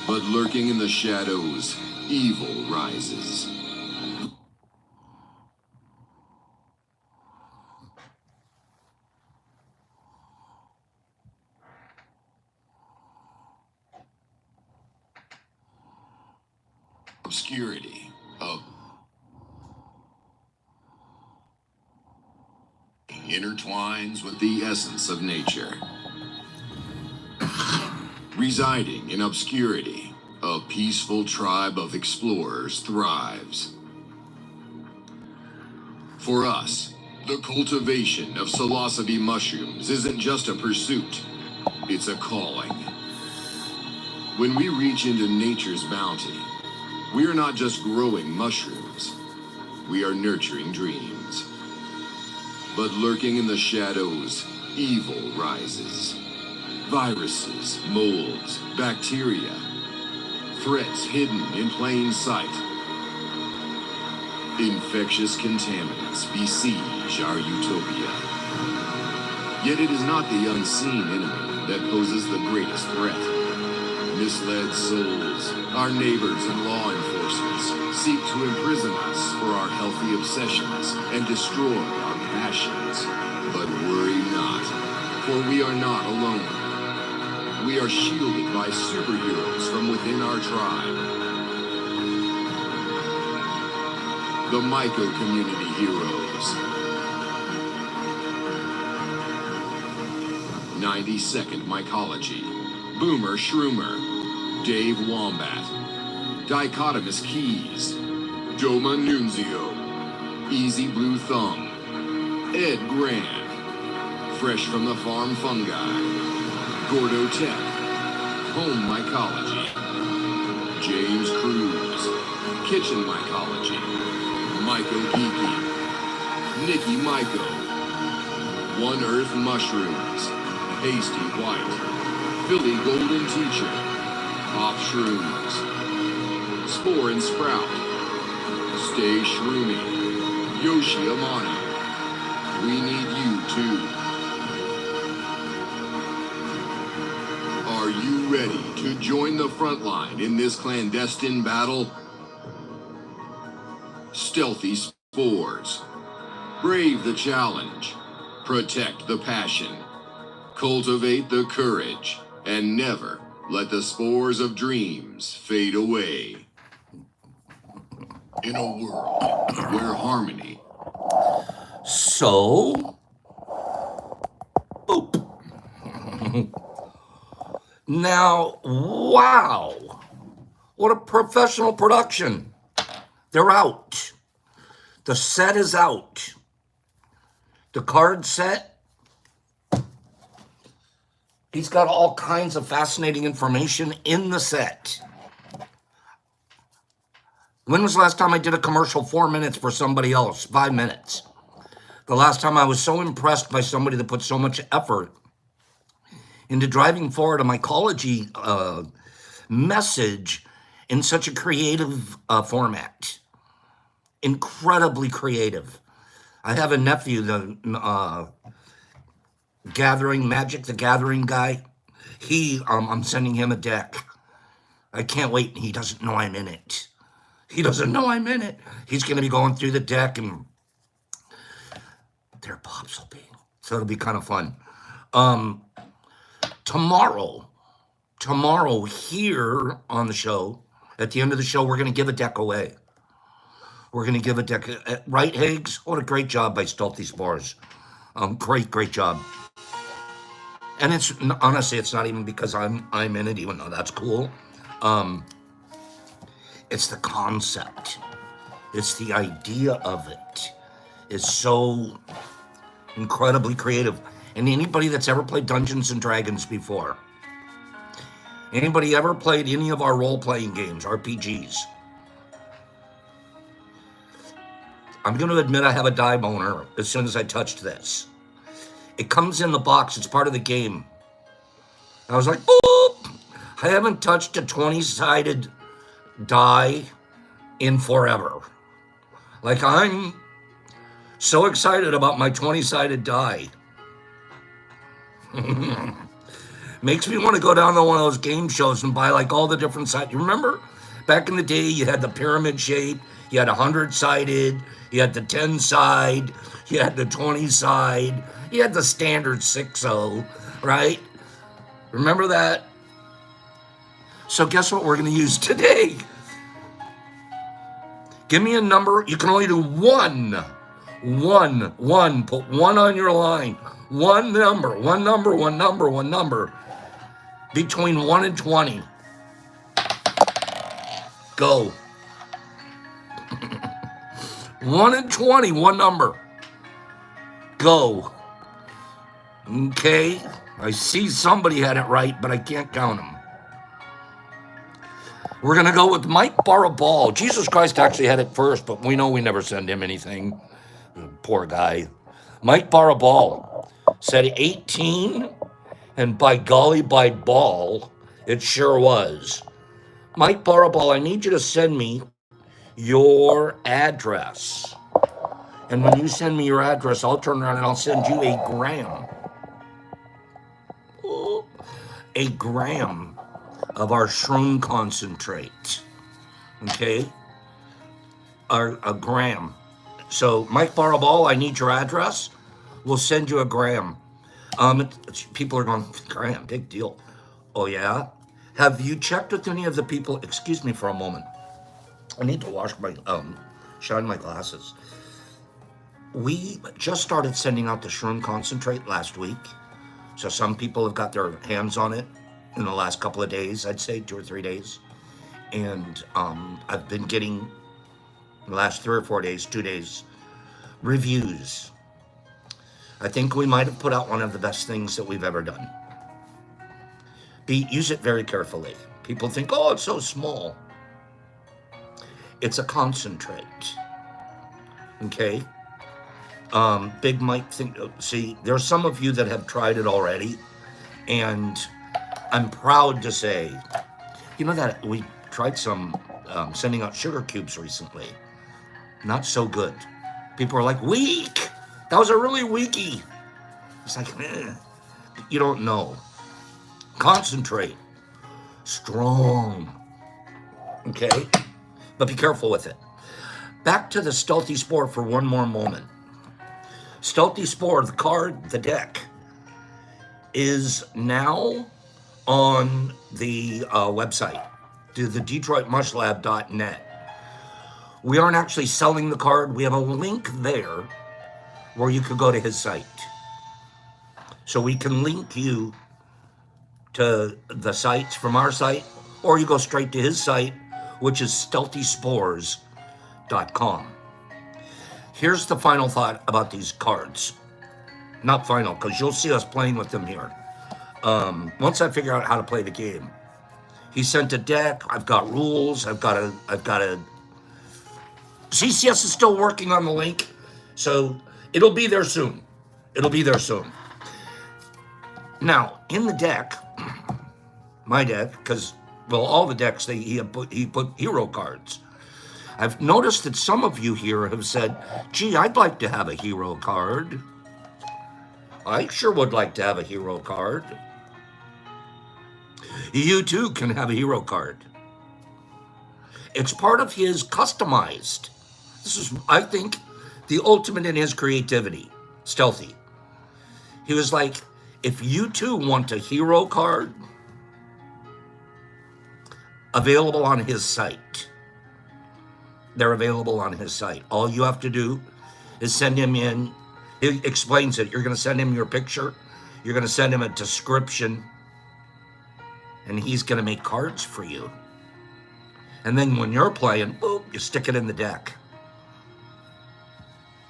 But lurking in the shadows, evil rises. Obscurity of intertwines with the essence of nature. Residing in obscurity, a peaceful tribe of explorers thrives. For us, the cultivation of psilocybe mushrooms isn't just a pursuit, it's a calling. When we reach into nature's bounty, we are not just growing mushrooms, we are nurturing dreams. But lurking in the shadows, evil rises. Viruses, molds, bacteria, threats hidden in plain sight. Infectious contaminants besiege our utopia. Yet it is not the unseen enemy that poses the greatest threat. Misled souls, our neighbors and law enforcers, seek to imprison us for our healthy obsessions and destroy our passions. But worry not, for we are not alone. We are shielded by superheroes from within our tribe. The Myco Community Heroes. 92nd Mycology. Boomer Shroomer. Dave Wombat. Dichotomous Keys. Doma Nunzio. Easy Blue Thumb. Ed Grand. Fresh from the Farm Fungi. Gordo Tech, Home Mycology, James Cruz, Kitchen Mycology, Myco Geeky, Nikki Myco, One Earth Mushrooms, Pasty White, Philly Golden Teacher, Pop Shrooms, Spore and Sprout, Stay Shroomy, Yoshi Amano. We need you too. Are you ready to join the front line in this clandestine battle? Stealthy spores. Brave the challenge. Protect the passion. Cultivate the courage. And never let the spores of dreams fade away. In a world where harmony. So, boop. Now, wow, what a professional production. They're out. The set is out. The card set. He's got all kinds of fascinating information in the set. When was the last time I did a commercial 4 minutes for somebody else? 5 minutes. The last time I was so impressed by somebody that put so much effort into driving forward a mycology message in such a creative format. Incredibly creative. I have a nephew, the Magic the Gathering guy. I'm sending him a deck. I can't wait. He doesn't know I'm in it. He doesn't know I'm in it. He's going to be going through the deck and there Pops will be. So it'll be kind of fun. Tomorrow here on the show, at the end of the show, we're going to give a deck away. We're going to give a deck. Right, Higgs? What a great job by Stealthy Spores. Great job. And it's honestly, it's not even because I'm in it, even though that's cool. It's the concept. It's the idea of it. It's so incredibly creative. And anybody that's ever played Dungeons and Dragons before, anybody ever played any of our role-playing games, RPGs, I'm going to admit I have a die boner as soon as I touched this. It comes in the box. It's part of the game. I was like, boop! I haven't touched a 20-sided die in forever. Like, I'm so excited about my 20-sided die. Makes me want to go down to one of those game shows and buy like all the different sides. You remember back in the day, you had the pyramid shape, you had 100-sided, you had the 10-side, you had the 20-side, you had the standard 6-0, right? Remember that? So guess what we're going to use today? Give me a number. You can only do one. Put one on your line. One number. Between 1 and 20. Go. 1 and 20, one number. Go. Okay. I see somebody had it right, but I can't count them. We're going to go with Mike Barabal. Jesus Christ actually had it first, but we know we never send him anything. Poor guy. Mike Barabal said 18, and by golly, by ball, it sure was. Mike Barabal, I need you to send me your address. And when you send me your address, I'll turn around and I'll send you a gram. A gram of our shroom concentrate. Okay? A gram. So, Mike Barabal, I need your address. We'll send you a gram. People are going, gram, big deal. Oh, yeah? Have you checked with any of the people? Excuse me for a moment. I need to wash my, shine my glasses. We just started sending out the shroom concentrate last week. So some people have got their hands on it in the last couple of days, I'd say 2 or 3 days. And I've been getting, the last 3 or 4 days, 2 days, reviews. I think we might have put out one of the best things that we've ever done. Use it very carefully. People think, oh, it's so small. It's a concentrate. Okay? Big Mike, see, there's some of you that have tried it already, and I'm proud to say, you know that we tried some sending out sugar cubes recently. Not so good. People are like, weak. That was a really weakie. It's like, you don't know. Concentrate. Strong. Okay? But be careful with it. Back to the Stealthy Spore for one more moment. Stealthy Spore, the card, the deck, is now on the website, to the DetroitMushLab.net. We aren't actually selling the card. We have a link there where you could go to his site. So we can link you to the sites from our site, or you go straight to his site, which is stealthyspores.com. Here's the final thought about these cards. Not final, because you'll see us playing with them here. Once I figure out how to play the game. He sent a deck. I've got rules. I've got a. CCS is still working on the link, so it'll be there soon. Now, in the deck, my deck, because, well, all the decks, he put hero cards. I've noticed that some of you here have said, gee, I'd like to have a hero card. I sure would like to have a hero card. You too can have a hero card. It's part of his customized. This is, I think, the ultimate in his creativity. Stealthy. He was like, if you too want a hero card, available on his site. They're available on his site. All you have to do is send him in. He explains it. You're going to send him your picture. You're going to send him a description. And he's going to make cards for you. And then when you're playing, boop, you stick it in the deck.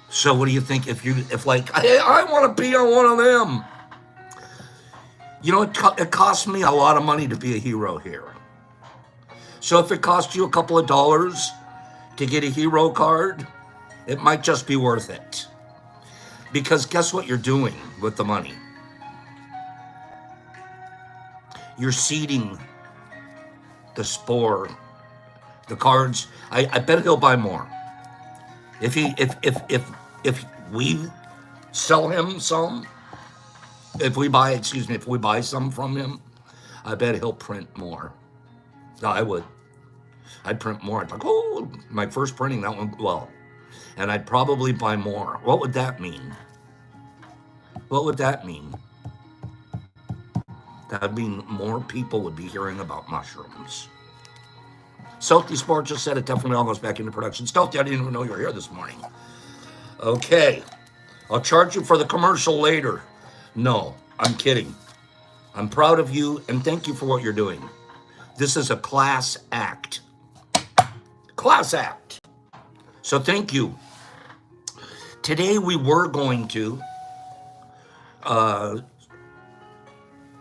So what do you think if like, hey, I want to be on one of them? You know, it costs me a lot of money to be a hero here. So if it costs you a couple of dollars to get a hero card, it might just be worth it. Because guess what you're doing with the money? You're seeding the spore, the cards. I bet he'll buy more. If we sell him some, if we buy some from him, I bet he'll print more. No, I would. I'd print more. I'd like, oh, my first printing, that one, well. And I'd probably buy more. What would that mean? What would that mean? That would mean more people would be hearing about mushrooms. Stealthy Sport just said it definitely almost back into production. Stealthy, I didn't even know you were here this morning. Okay. I'll charge you for the commercial later. No, I'm kidding. I'm proud of you and thank you for what you're doing. This is a class act. Class act. So thank you. Today we were going to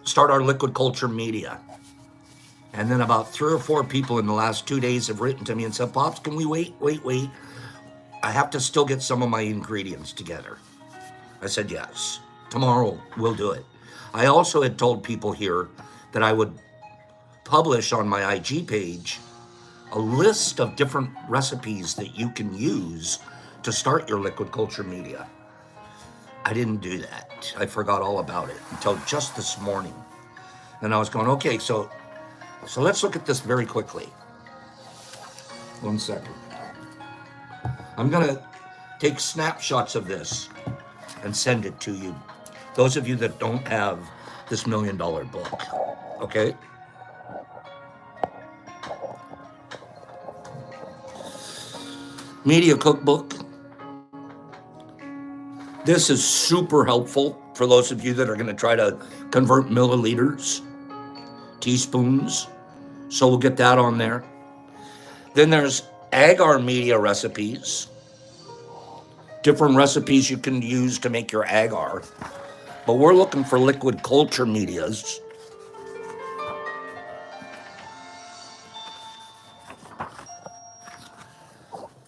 start our liquid culture media. And then about 3 or 4 people in the last 2 days have written to me and said, Pops, can we wait? I have to still get some of my ingredients together. I said, yes. Tomorrow we'll do it. I also had told people here that I would publish on my IG page a list of different recipes that you can use to start your liquid culture media. I didn't do that. I forgot all about it until just this morning. And I was going, okay, so let's look at this very quickly. 1 second. I'm gonna take snapshots of this and send it to you. Those of you that don't have this $1 million book, okay? Media cookbook. This is super helpful for those of you that are gonna try to convert milliliters, teaspoons. So we'll get that on there. Then there's agar media recipes. Different recipes you can use to make your agar. But we're looking for liquid culture medias.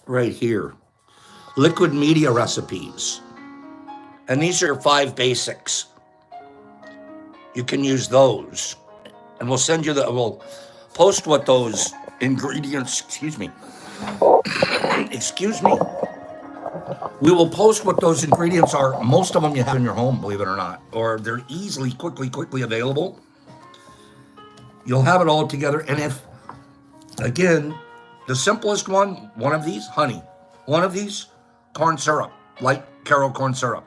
Right here. Liquid media recipes. And these are your 5 basics. You can use those. And we'll send you we'll post what those ingredients, excuse me. We will post what those ingredients are. Most of them you have in your home, believe it or not. Or they're easily, quickly available. You'll have it all together. And if, again, the simplest one of these, honey. One of these, corn syrup, light Karo corn syrup.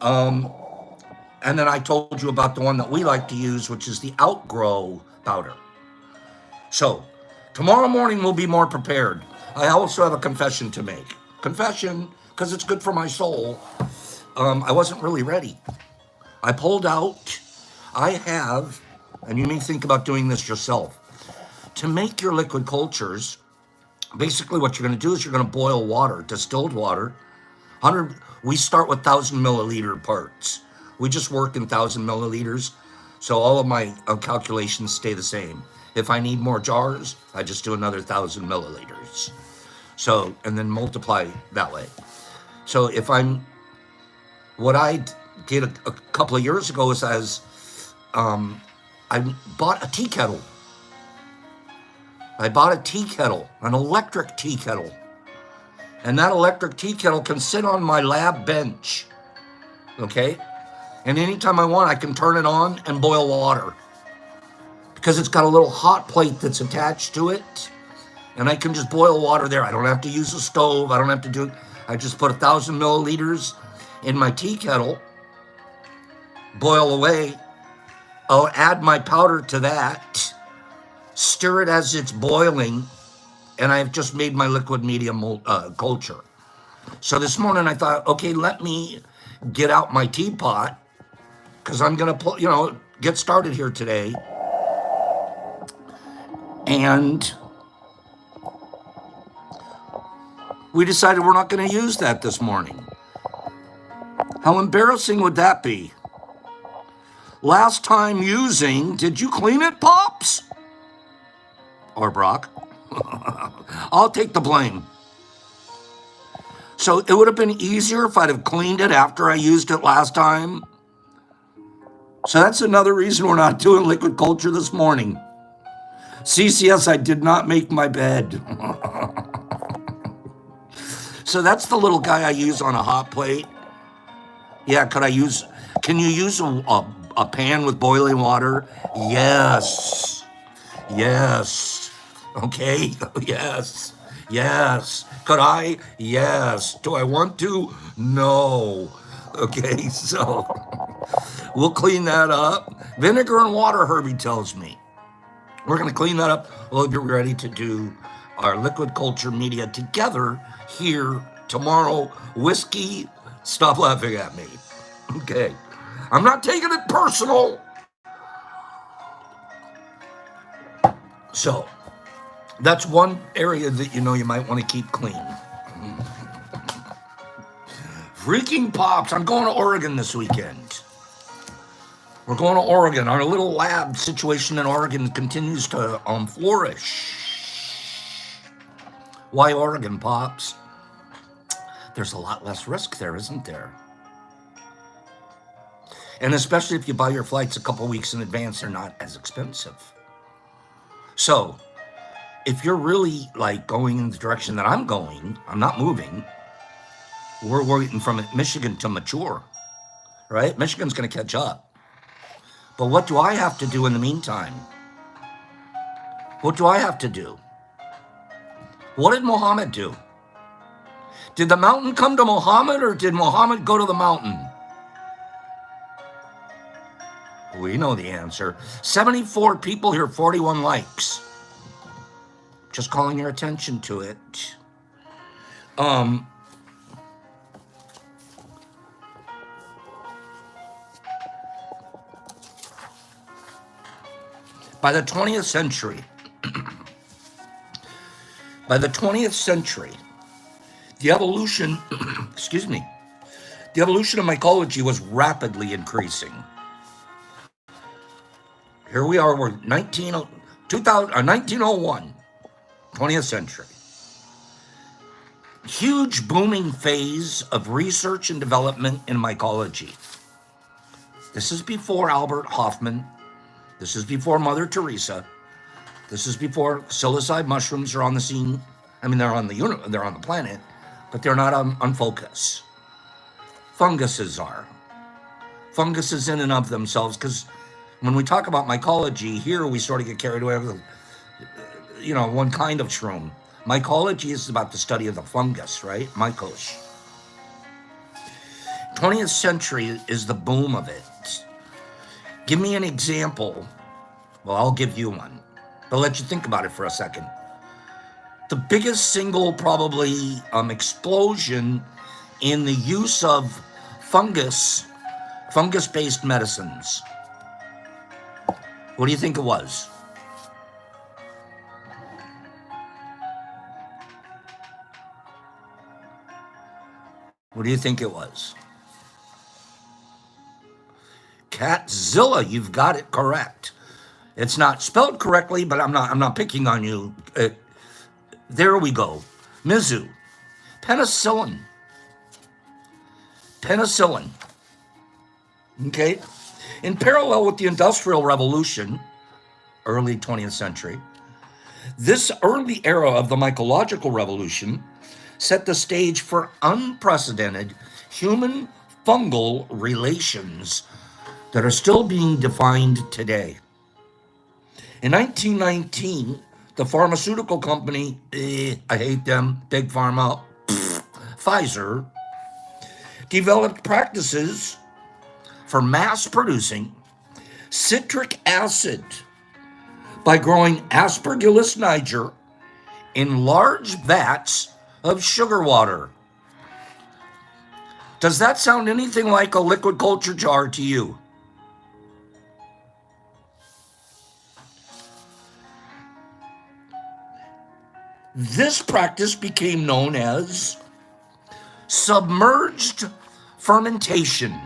And then I told you about the one that we like to use, which is the Outgrow powder. So, tomorrow morning we'll be more prepared. I also have a confession to make. Confession, because it's good for my soul. I wasn't really ready. I pulled out. I have, and you may think about doing this yourself. To make your liquid cultures, basically what you're going to do is you're going to boil water, distilled water. We start with 1,000 milliliter parts. We just work in 1,000 milliliters, so all of my calculations stay the same. If I need more jars, I just do another 1,000 milliliters. So, and then multiply that way. So what I did a couple of years ago is I bought a tea kettle. An electric tea kettle. And that electric tea kettle can sit on my lab bench, okay? And anytime I want, I can turn it on and boil water because it's got a little hot plate that's attached to it. And I can just boil water there. I don't have to use a stove. I don't have to do it. I just put 1,000 milliliters in my tea kettle, boil away. I'll add my powder to that, stir it as it's boiling, and I've just made my liquid media culture. So this morning I thought, okay, let me get out my teapot because I'm going to, get started here today. And we decided we're not going to use that this morning. How embarrassing would that be? Last time using, did you clean it, Pops? Or Brock? I'll take the blame. So it would have been easier if I'd have cleaned it after I used it last time. So that's another reason we're not doing liquid culture this morning. CCS, I did not make my bed. So that's the little guy I use on a hot plate. Yeah, can you use a a pan with boiling water? Yes. Yes. Okay. Yes. Yes. Could I? Yes. Do I want to? No. Okay, so we'll clean that up. Vinegar and water, Herbie tells me. We're going to clean that up. We'll get ready to do our liquid culture media together here tomorrow. Whiskey, stop laughing at me. Okay. I'm not taking it personal. So, that's one area that you know you might want to keep clean. Freaking pops, I'm going to Oregon this weekend. We're going to Oregon. Our little lab situation in Oregon continues to flourish. Why Oregon, Pops? There's a lot less risk there, isn't there? And especially if you buy your flights a couple weeks in advance, they're not as expensive. So, if you're really like going in the direction that I'm going, I'm not moving. We're waiting for Michigan to mature, right? Michigan's going to catch up. But what do I have to do in the meantime? What do I have to do? What did Muhammad do? Did the mountain come to Muhammad or did Muhammad go to the mountain? We know the answer. 74 people here, 41 likes. Just calling your attention to it. By the 20th century, the evolution, the evolution of mycology was rapidly increasing. Here we are, we're 1901, 20th century. Huge booming phase of research and development in mycology. This is before Albert Hofmann. This is before Mother Teresa. This is before psilocybe mushrooms are on the scene. I mean, they're on the planet, but they're not on focus. Funguses are. Funguses in and of themselves, because when we talk about mycology, here we sort of get carried away with, one kind of shroom. Mycology is about the study of the fungus, right? Mycos. 20th century is the boom of it. Give me an example. Well, I'll give you one. But let you think about it for a second. The biggest single probably explosion in the use of fungus-based medicines. What do you think it was? What do you think it was? Catzilla, you've got it correct. It's not spelled correctly, but I'm not picking on you. There we go. Mizu. Penicillin. Okay? In parallel with the Industrial Revolution, early 20th century, this early era of the mycological revolution set the stage for unprecedented human-fungal relations that are still being defined today. In 1919, the pharmaceutical company, I hate them, Big Pharma, Pfizer, developed practices for mass producing citric acid by growing Aspergillus niger in large vats of sugar water. Does that sound anything like a liquid culture jar to you? This practice became known as submerged fermentation.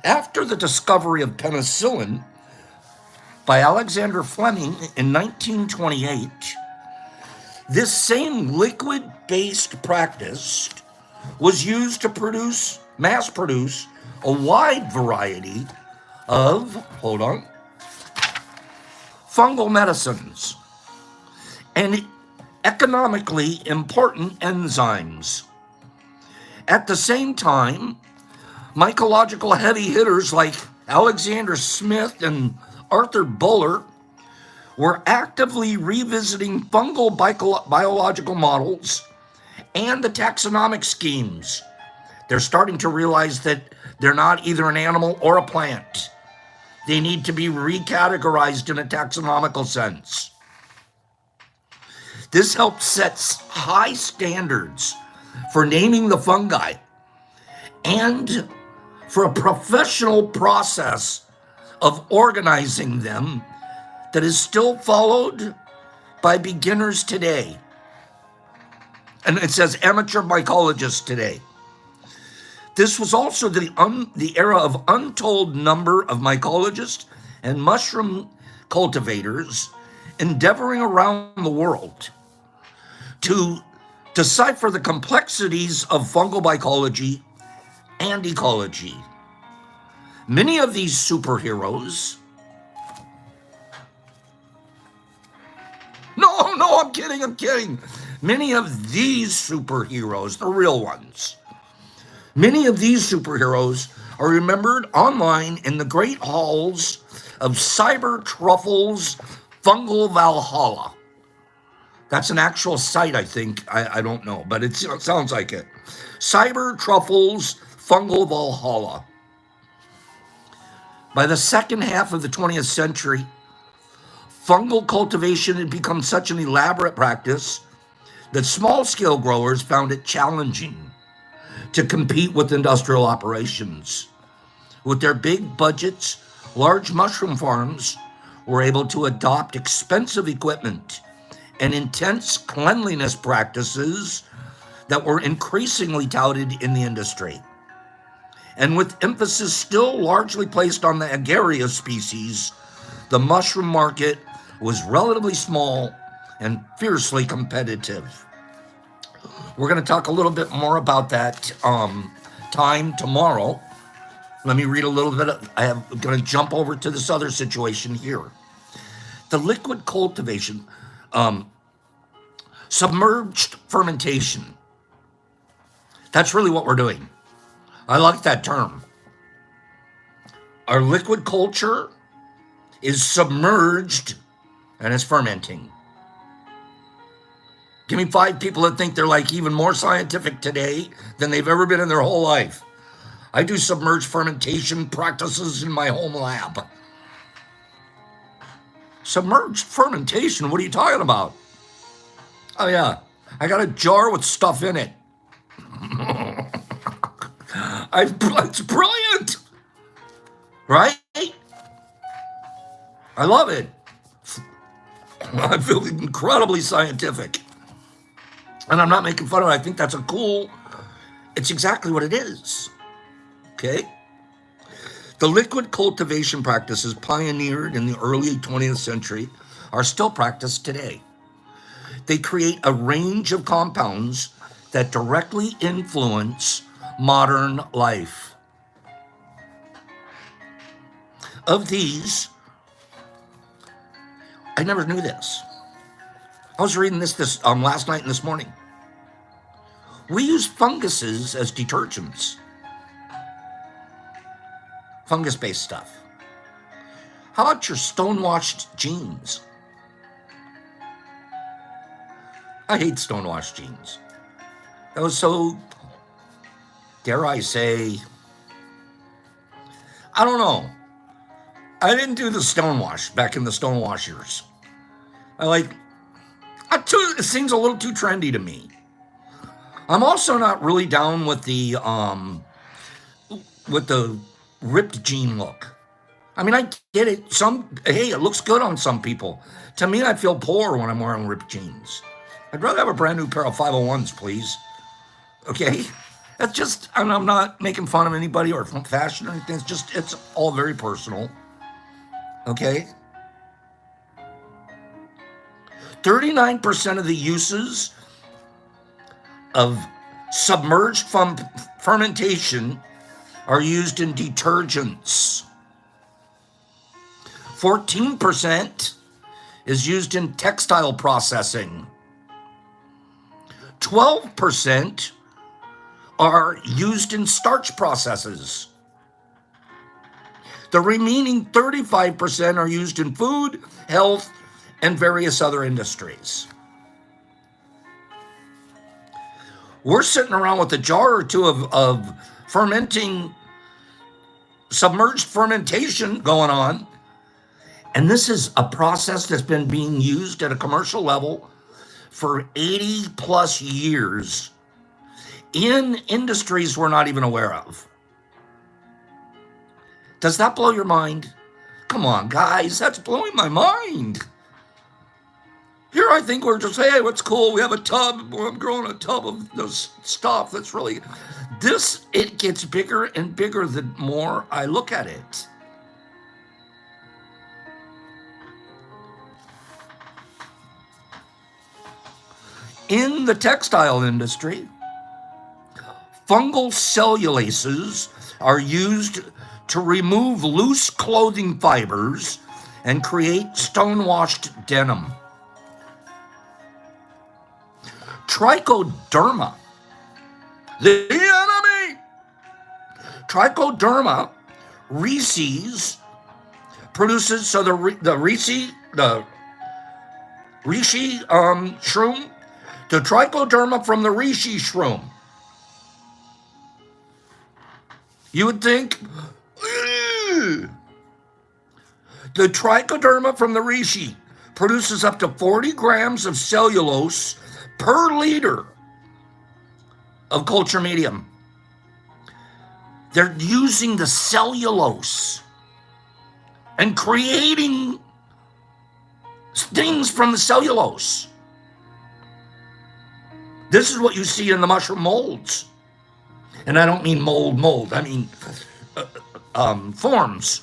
After the discovery of penicillin by Alexander Fleming in 1928, this same liquid-based practice was used to mass produce a wide variety of, fungal medicines and economically important enzymes. At the same time, Mycological heavy hitters like Alexander Smith and Arthur Buller were actively revisiting fungal biological models and the taxonomic schemes. They're starting to realize that they're not either an animal or a plant. They need to be recategorized in a taxonomical sense. This helps set high standards for naming the fungi and for a professional process of organizing them that is still followed by beginners today. And it says amateur mycologists today. This was also the era of untold number of mycologists and mushroom cultivators endeavoring around the world to decipher the complexities of fungal mycology and ecology. Many of these superheroes... No, I'm kidding. Many of these superheroes, the real ones, many of these superheroes are remembered online in the great halls of Cyber Truffles Fungal Valhalla. That's an actual site, I think. I don't know, but it sounds like it. Cyber Truffles Fungal Valhalla. By the second half of the 20th century, fungal cultivation had become such an elaborate practice that small-scale growers found it challenging to compete with industrial operations. With their big budgets, large mushroom farms were able to adopt expensive equipment and intense cleanliness practices that were increasingly touted in the industry. And with emphasis still largely placed on the agaricus species, the mushroom market was relatively small and fiercely competitive. We're going to talk a little bit more about that time tomorrow. Let me read a little bit. I'm going to jump over to this other situation here. The liquid cultivation, submerged fermentation. That's really what we're doing. I like that term. Our liquid culture is submerged and it's fermenting. Give me 5 people that think they're like even more scientific today than they've ever been in their whole life. I do submerged fermentation practices in my home lab. Submerged fermentation? What are you talking about? Oh yeah, I got a jar with stuff in it. It's brilliant, right? I love it. I feel incredibly scientific. And I'm not making fun of it. I think it's exactly what it is. Okay? The liquid cultivation practices pioneered in the early 20th century are still practiced today. They create a range of compounds that directly influence modern life. Of these, I never knew this. I was reading this last night and this morning. We use funguses as detergents. Fungus-based stuff. How about your stonewashed jeans? I hate stonewashed jeans. That was so, dare I say, I don't know. I didn't do the stonewash back in the stonewash years. It seems a little too trendy to me. I'm also not really down with the ripped jean look. I mean, I get it. It looks good on some people. To me, I feel poor when I'm wearing ripped jeans. I'd rather have a brand new pair of 501s, please. Okay? That's just, I'm not making fun of anybody or fashion or anything. It's all very personal. Okay? 39% of the uses of submerged fermentation are used in detergents. 14% is used in textile processing. 12% are used in starch processes. The remaining 35% are used in food, health, and various other industries. We're sitting around with a jar or two of fermenting, submerged fermentation going on. And this is a process that's been being used at a commercial level for 80 plus years in industries we're not even aware of. Does that blow your mind? Come on, guys, that's blowing my mind. Here I think we're just, hey, what's cool? We have a tub. I'm growing a tub of this stuff that's really... It gets bigger and bigger the more I look at it. In the textile industry, fungal cellulases are used to remove loose clothing fibers and create stone-washed denim. Trichoderma, the enemy. Trichoderma rhesus produces, so the reishi shroom, the trichoderma from the reishi shroom. You would think, the trichoderma from the reishi produces up to 40 grams of cellulose per liter of culture medium. They're using the cellulose and creating things from the cellulose. This is what you see in the mushroom molds. And I don't mean mold. I mean forms.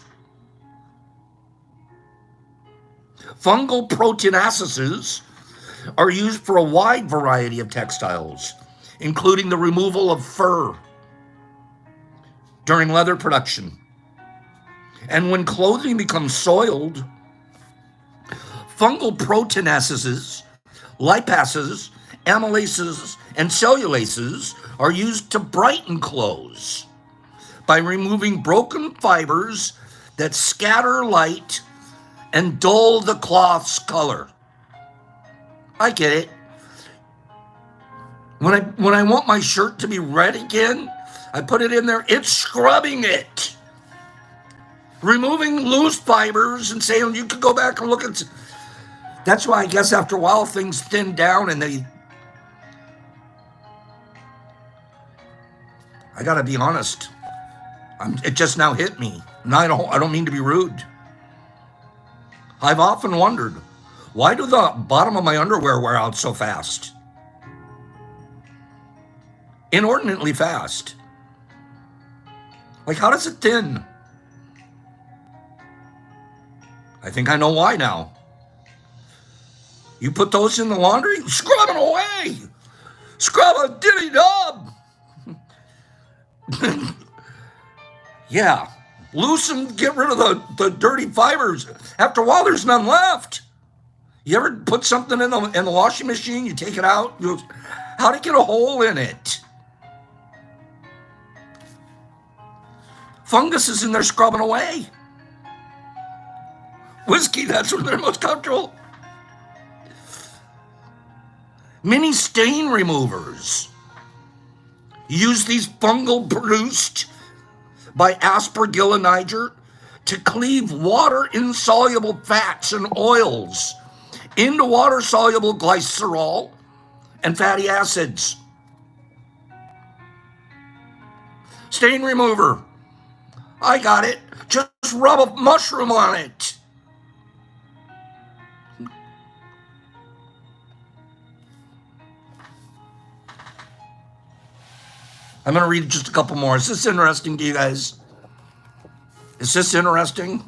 Fungal proteinaceases are used for a wide variety of textiles, including the removal of fur during leather production. And when clothing becomes soiled, fungal proteinaceases, lipases, amylases, and cellulases are used to brighten clothes by removing broken fibers that scatter light and dull the cloth's color. I get it. When I want my shirt to be red again, I put it in there. It's scrubbing it, removing loose fibers and saying you can go back and look at. That's why I guess after a while things thin down and I gotta be honest. It just now hit me. And I don't mean to be rude. I've often wondered, why do the bottom of my underwear wear out so fast? Inordinately fast. Like, how does it thin? I think I know why now. You put those in the laundry, scrub it away. Scrub a diddy dub. Yeah. Loosen, get rid of the dirty fibers. After a while, there's none left. You ever put something in the washing machine, you take it out, how'd it get a hole in it? Fungus is in there scrubbing away. Whiskey, that's when they're most comfortable. Many stain removers use these fungal produced by Aspergilla niger to cleave water-insoluble fats and oils into water-soluble glycerol and fatty acids. Stain remover. I got it. Just rub a mushroom on it. I'm going to read just a couple more. Is this interesting to you guys? Is this interesting?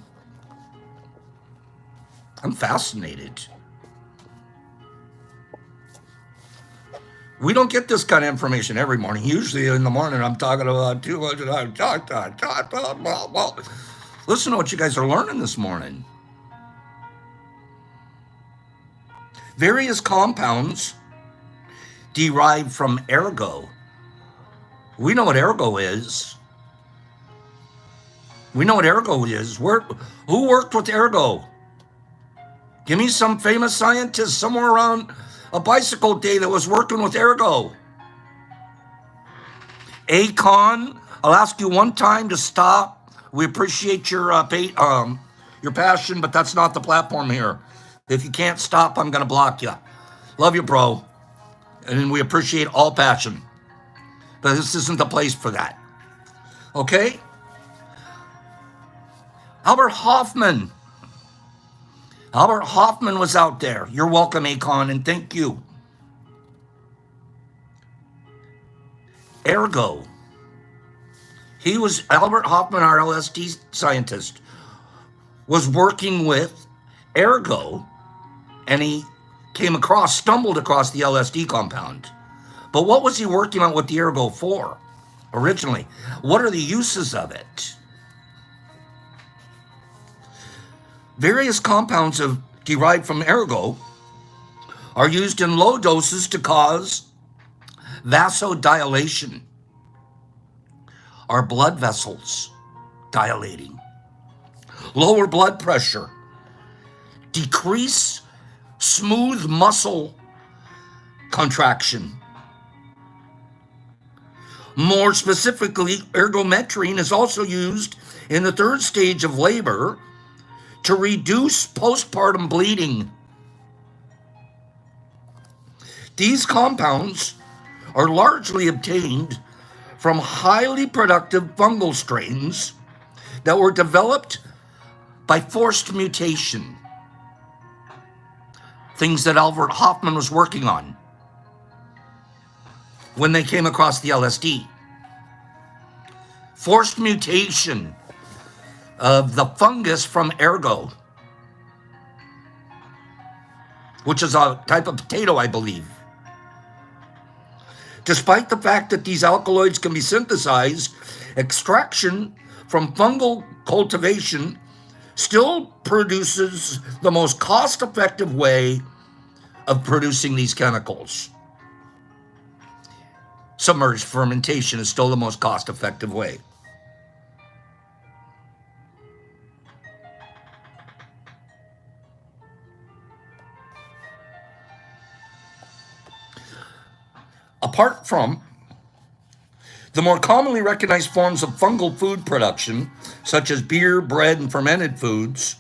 I'm fascinated. We don't get this kind of information every morning. Usually in the morning, I'm talking about too much. Listen to what you guys are learning this morning. Various compounds derived from ergot We know what ergo is. We know what ergo is. Who worked with ergo? Give me some famous scientist somewhere around a bicycle day that was working with ergo. Akon, I'll ask you one time to stop. We appreciate your passion, but that's not the platform here. If you can't stop, I'm gonna block you. Love you, bro, and we appreciate all passion, but this isn't the place for that. Okay? Albert Hoffman. Albert Hoffman was out there. You're welcome, Akon, and thank you. Ergo. Albert Hoffman, our LSD scientist, was working with ergo, and he stumbled across the LSD compound. But what was he working on with the ergo for originally? What are the uses of it? Various compounds derived from ergo are used in low doses to cause vasodilation, our blood vessels dilating, lower blood pressure, decrease smooth muscle contraction. More specifically, ergometrine is also used in the third stage of labor to reduce postpartum bleeding. These compounds are largely obtained from highly productive fungal strains that were developed by forced mutation. Things that Albert Hoffman was working on when they came across the LSD. Forced mutation of the fungus from ergo, which is a type of potato, I believe. Despite the fact that these alkaloids can be synthesized, extraction from fungal cultivation still produces the most cost-effective way of producing these chemicals. Submerged fermentation is still the most cost-effective way. Apart from the more commonly recognized forms of fungal food production, such as beer, bread, and fermented foods,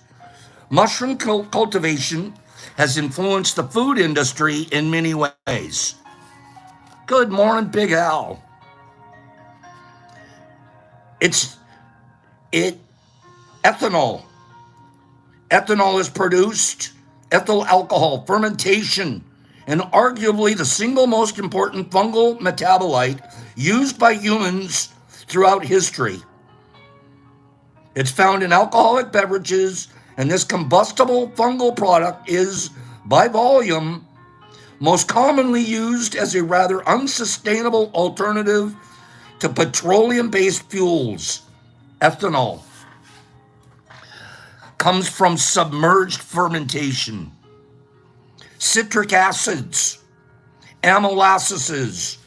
mushroom cultivation has influenced the food industry in many ways. Good morning, Big Al. Ethanol. Ethanol is produced, ethyl alcohol, fermentation, and arguably the single most important fungal metabolite used by humans throughout history. It's found in alcoholic beverages, and this combustible fungal product is, by volume, most commonly used as a rather unsustainable alternative to petroleum-based fuels. Ethanol comes from submerged fermentation. Citric acids, amylases,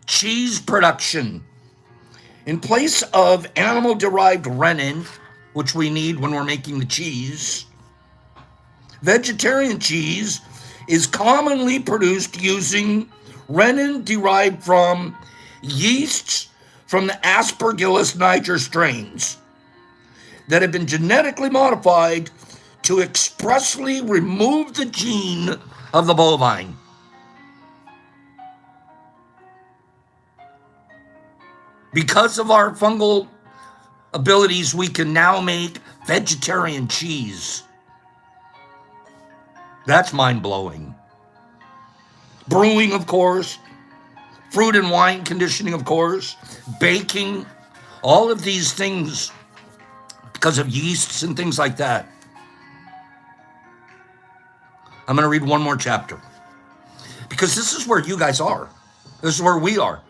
cheese production. In place of animal-derived rennin, which we need when we're making the cheese, vegetarian cheese is commonly produced using rennin derived from yeasts from the Aspergillus niger strains that have been genetically modified to expressly remove the gene of the bovine. Because of our fungal abilities, we can now make vegetarian cheese. That's mind-blowing. Brewing, of course. Fruit and wine conditioning, of course. Baking. All of these things because of yeasts and things like that. I'm going to read one more chapter. Because this is where you guys are. This is where we are.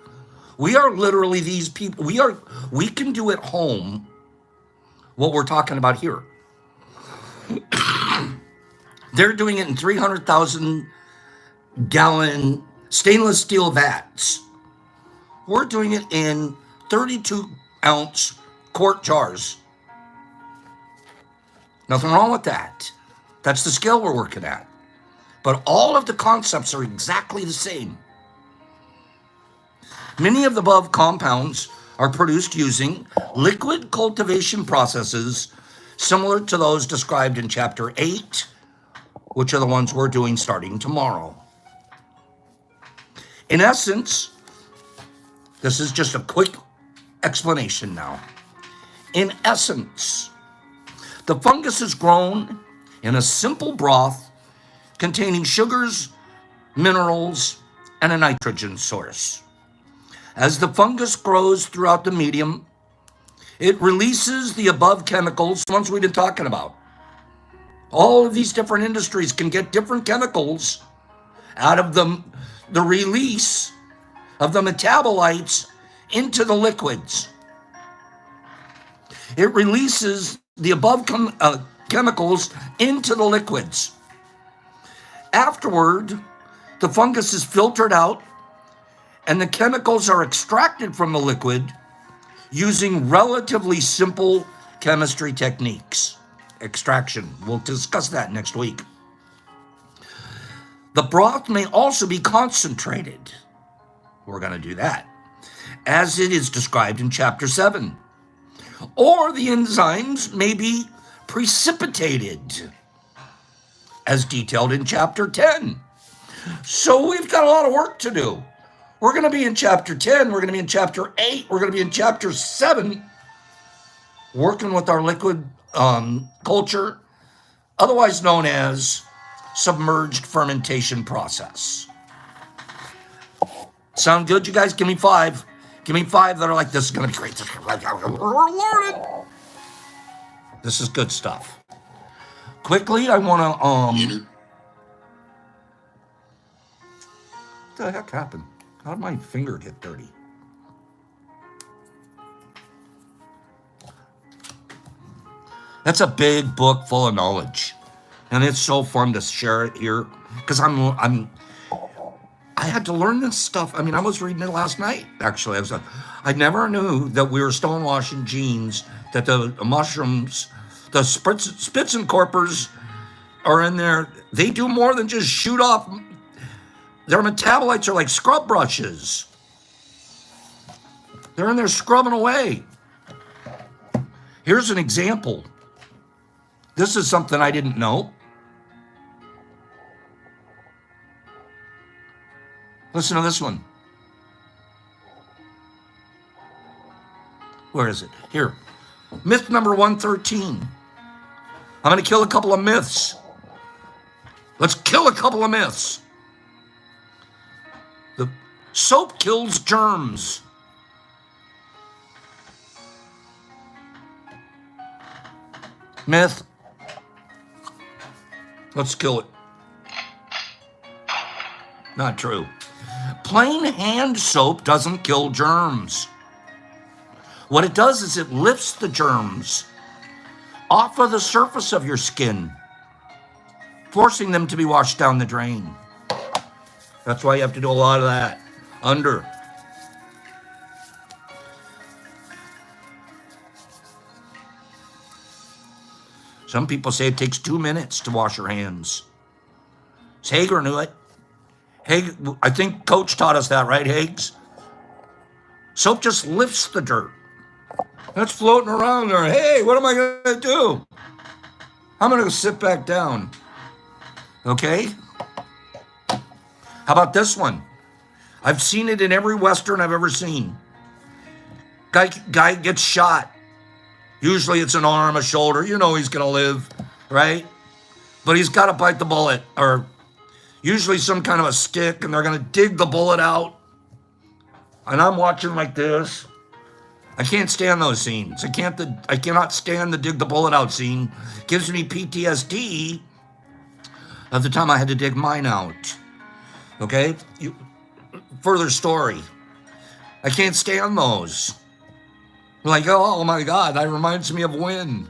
We are literally these people. We can do at home what we're talking about here. They're doing it in 300,000 gallon stainless steel vats. We're doing it in 32-ounce quart jars. Nothing wrong with that. That's the scale we're working at. But all of the concepts are exactly the same. Many of the above compounds are produced using liquid cultivation processes similar to those described in Chapter 8, which are the ones we're doing starting tomorrow. In essence, this is just a quick explanation now. In essence, the fungus is grown in a simple broth containing sugars, minerals, and a nitrogen source. As the fungus grows throughout the medium, it releases the above chemicals, the ones we've been talking about. All of these different industries can get different chemicals out of the release of the metabolites into the liquids. It releases the above chemicals into the liquids. Afterward, the fungus is filtered out and the chemicals are extracted from the liquid using relatively simple chemistry techniques. Extraction. We'll discuss that next week. The broth may also be concentrated. We're going to do that, as it is described in Chapter 7. Or the enzymes may be precipitated, as detailed in Chapter 10. So we've got a lot of work to do. We're going to be in Chapter 10. We're going to be in Chapter 8. We're going to be in Chapter 7, working with our liquid culture, otherwise known as submerged fermentation process. Sound good, you guys? Give me 5. Give me 5 that are like, this is going to be great. We're learning. This is good stuff. Quickly, I want to, what the heck happened? How did my finger get dirty? That's a big book full of knowledge. And it's so fun to share it here. Because I had to learn this stuff. I mean, I was reading it last night, actually. I never knew that we were stonewashing genes, that the mushrooms, the Spitzenkorpers are in there. They do more than just shoot off. Their metabolites are like scrub brushes. They're in there scrubbing away. Here's an example. This is something I didn't know. Listen to this one. Where is it? Here. Myth number 113. I'm going to kill a couple of myths. Let's kill a couple of myths. The soap kills germs. Myth. Let's kill it. Not true. Plain hand soap doesn't kill germs. What it does is it lifts the germs off of the surface of your skin, forcing them to be washed down the drain. That's why you have to do a lot of that. Under. Some people say it takes 2 minutes to wash your hands. Hager knew it. I think Coach taught us that, right, Hags? Soap just lifts the dirt. That's floating around there. Hey, what am I going to do? I'm going to sit back down. Okay? How about this one? I've seen it in every Western I've ever seen. Guy gets shot. Usually it's an arm, a shoulder. You know he's going to live, right? But he's got to bite the bullet, or usually some kind of a stick, and they're going to dig the bullet out. And I'm watching like this. I can't stand those scenes. I cannot stand the dig the bullet out scene. It gives me PTSD of the time I had to dig mine out. Okay? Further story. I can't stand those. Like, oh my God, that reminds me of when.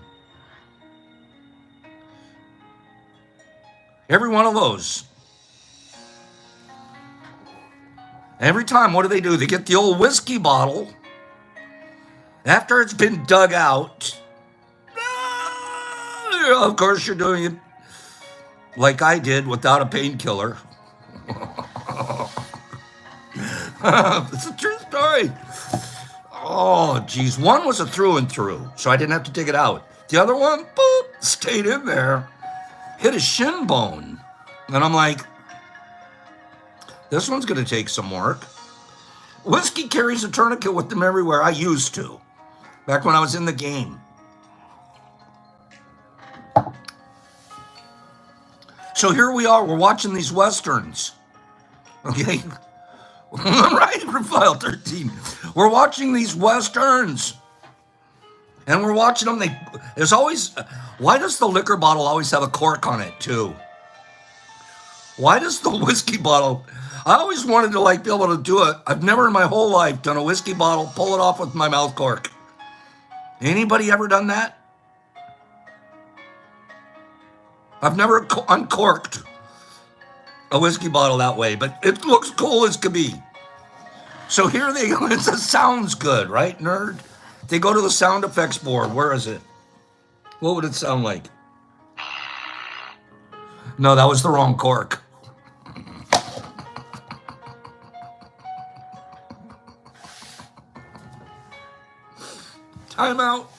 Every one of those. Every time, what do? They get the old whiskey bottle after it's been dug out. Of course, you're doing it like I did without a painkiller. It's a true story. Oh, geez. One was a through and through, so I didn't have to dig it out. The other one, boop, stayed in there, hit a shin bone. And I'm like, this one's going to take some work. Whiskey carries a tourniquet with them everywhere. I used to, back when I was in the game. So here we are. We're watching these Westerns. Okay? Right, File 13. We're watching these Westerns. And we're watching them. There's always... Why does the liquor bottle always have a cork on it, too? Why does the whiskey bottle... I always wanted to, be able to do it. I've never in my whole life done a whiskey bottle, pull it off with my mouth cork. Anybody ever done that? I've never uncorked a whiskey bottle that way, but it looks cool as could be. So here they go. It sounds good, right, nerd? They go to the sound effects board. Where is it? What would it sound like? No, that was the wrong cork. Time out.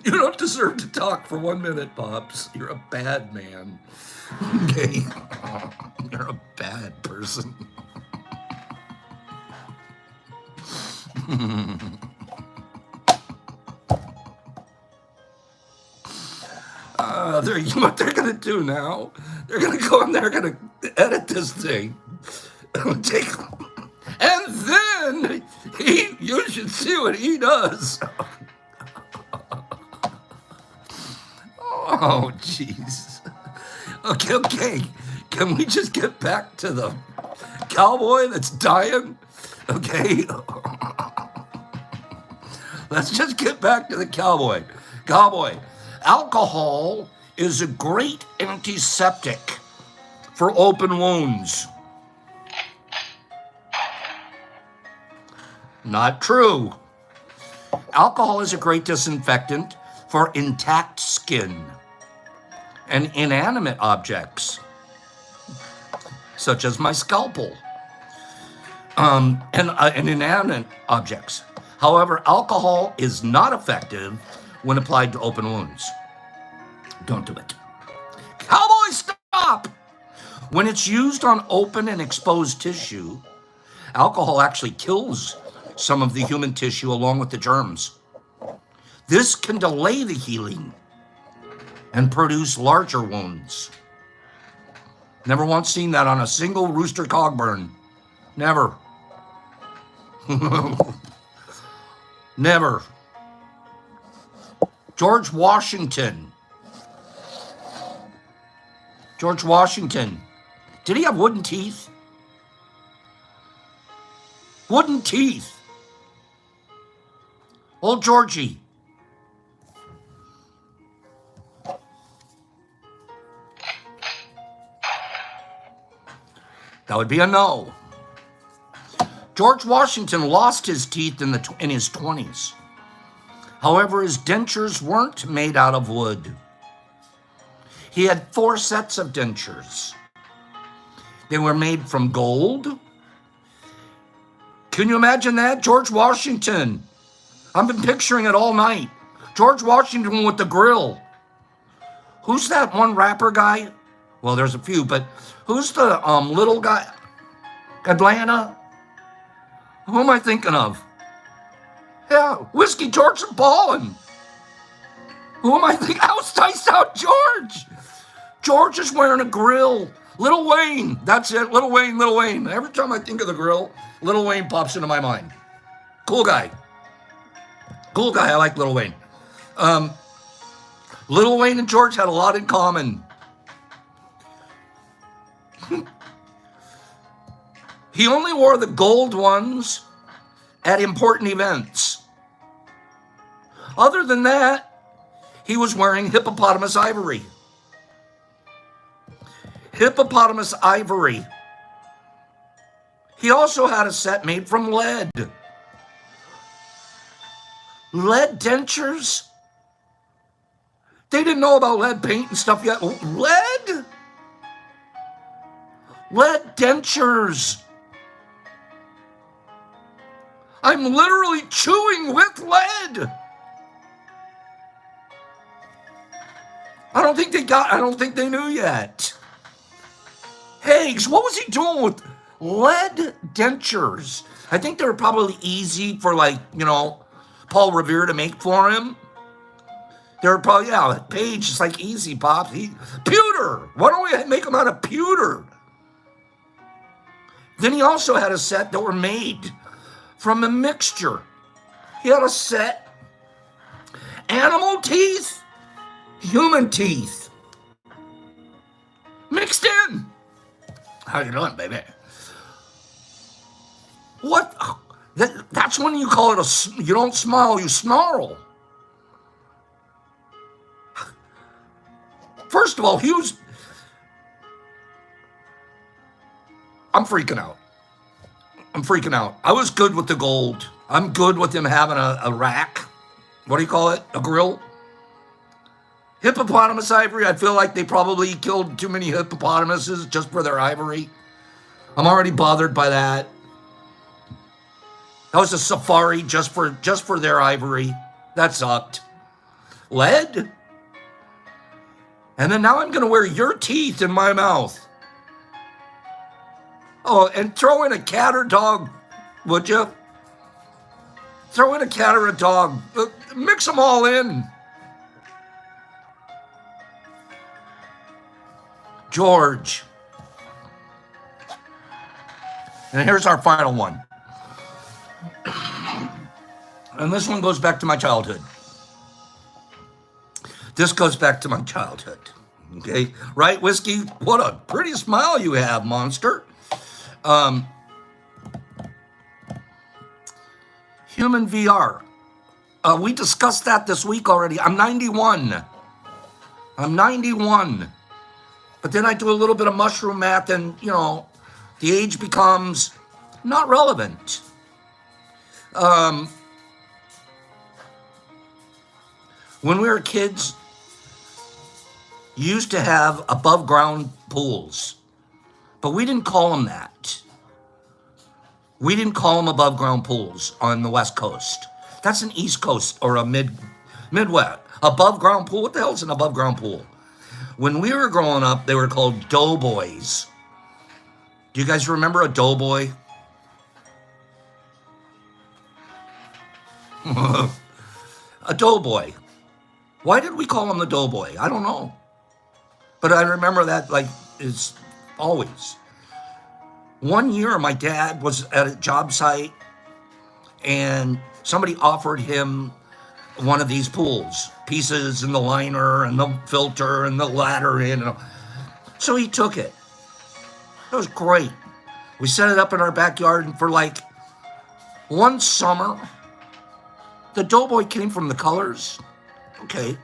You don't deserve to talk for 1 minute, Pops. You're a bad man. Okay? You're a bad person. What they're going to do now, they're going to go and they're going to edit this thing. And then you should see what he does. Oh, jeez. Okay. Can we just get back to the cowboy that's dying? Okay. Let's just get back to the cowboy. Cowboy, alcohol is a great antiseptic for open wounds. Not true. Alcohol is a great disinfectant for intact skin and inanimate objects, such as my scalpel, and inanimate objects. However, alcohol is not effective when applied to open wounds. Don't do it. Cowboy, stop! When it's used on open and exposed tissue, alcohol actually kills some of the human tissue along with the germs. This can delay the healing and produce larger wounds. Never once seen that on a single rooster cogburn. Never. Never. George Washington. Did he have wooden teeth? Wooden teeth. Old Georgie. That would be a no. George Washington lost his teeth in his 20s. However, his dentures weren't made out of wood. He had 4 sets of dentures. They were made from gold. Can you imagine that? George Washington. I've been picturing it all night. George Washington with the grill. Who's that one rapper guy? Well, there's a few, but who's the little guy? Atlanta? Who am I thinking of? Yeah, Whiskey George and Ballin'. Who am I thinking? How's Dice Out George? George is wearing a grill. Lil Wayne. That's it. Lil Wayne. Every time I think of the grill, Lil Wayne pops into my mind. Cool guy. I like Lil Wayne. Lil Wayne and George had a lot in common. He only wore the gold ones at important events. Other than that, he was wearing hippopotamus ivory. He also had a set made from lead. Lead dentures? They didn't know about lead paint and stuff yet. Lead? Lead dentures. I'm literally chewing with lead. I don't think they knew yet. Higgs, what was he doing with lead dentures? I think they were probably easy for, like, Paul Revere to make for him. They were probably, Paige is like, easy, Pops. Pewter. Why don't we make them out of pewter? Then he also had a set that were made from a mixture. He had a set, animal teeth, human teeth, mixed in. How you doing, baby? What? That's when you call it you don't smile, you snarl. First of all, I'm freaking out. I was good with the gold. I'm good with him having a rack. What do you call it? A grill? Hippopotamus ivory. I feel like they probably killed too many hippopotamuses just for their ivory. I'm already bothered by that. That was a safari just for their ivory. That sucked. Lead? And then now I'm going to wear your teeth in my mouth. Oh, and throw in a cat or dog, would you? Throw in a cat or a dog. Mix them all in. George. And here's our final one. And this one goes back to my childhood. Okay? Right, Whiskey? What a pretty smile you have, monster. Human VR. We discussed that this week already. I'm 91. But then I do a little bit of mushroom math and, the age becomes not relevant. When we were kids, you used to have above ground pools, but we didn't call them that. We didn't call them above ground pools on the West Coast. That's an East Coast or a Midwest. Above ground pool? What the hell is an above ground pool? When we were growing up, they were called doughboys. Do you guys remember a doughboy? A doughboy. Why did we call him the doughboy? I don't know. But I remember that is always. One year, my dad was at a job site and somebody offered him one of these pools, pieces and the liner and the filter and the ladder in. So he took it. It was great. We set it up in our backyard, and for one summer, the doughboy came from the colors. Okay.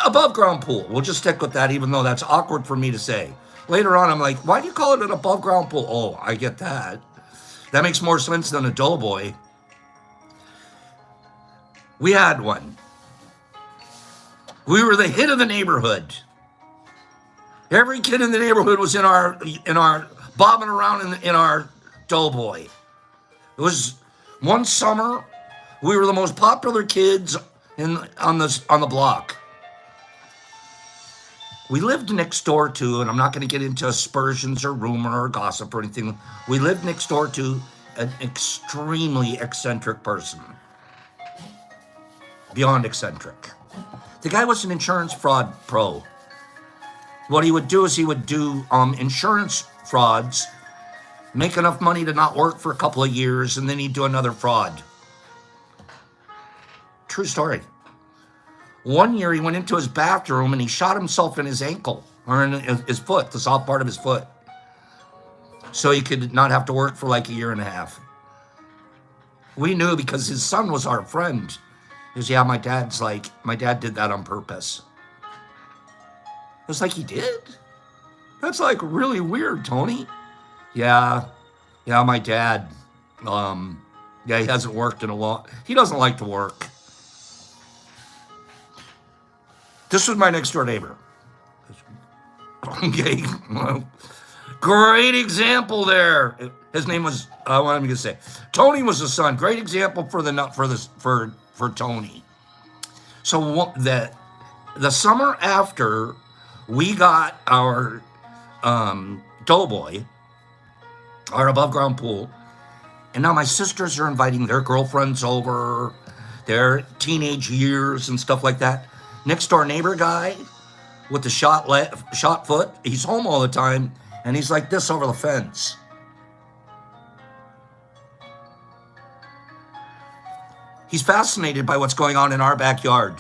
Above ground pool. We'll just stick with that, even though that's awkward for me to say. Later on, I'm like, why do you call it an above ground pool? Oh, I get that. That makes more sense than a doughboy. We had one. We were the hit of the neighborhood. Every kid in the neighborhood was in our bobbing around in our doughboy. It was one summer. We were the most popular kids on the block. We lived next door to, and I'm not going to get into aspersions or rumor or gossip or anything. We lived next door to an extremely eccentric person. Beyond eccentric. The guy was an insurance fraud pro. What he would do is he would do insurance frauds, make enough money to not work for a couple of years, and then he'd do another fraud. True story. One year he went into his bathroom and he shot himself in his ankle, or in his foot, the soft part of his foot, so he could not have to work for a year and a half. We knew because his son was our friend. He goes, yeah, my dad did that on purpose. It was he did? That's really weird, Tony. Yeah, yeah, my dad. Yeah, he hasn't worked in a long. He doesn't like to work. This was my next door neighbor. Okay, well, great example there. His name was. What am I going to say? Tony was the son. Great example for for Tony. So the summer after we got our Doughboy, our above ground pool, and now my sisters are inviting their girlfriends over, their teenage years and stuff like that. Next door neighbor guy with the shot foot, he's home all the time, and he's like this over the fence. He's fascinated by what's going on in our backyard.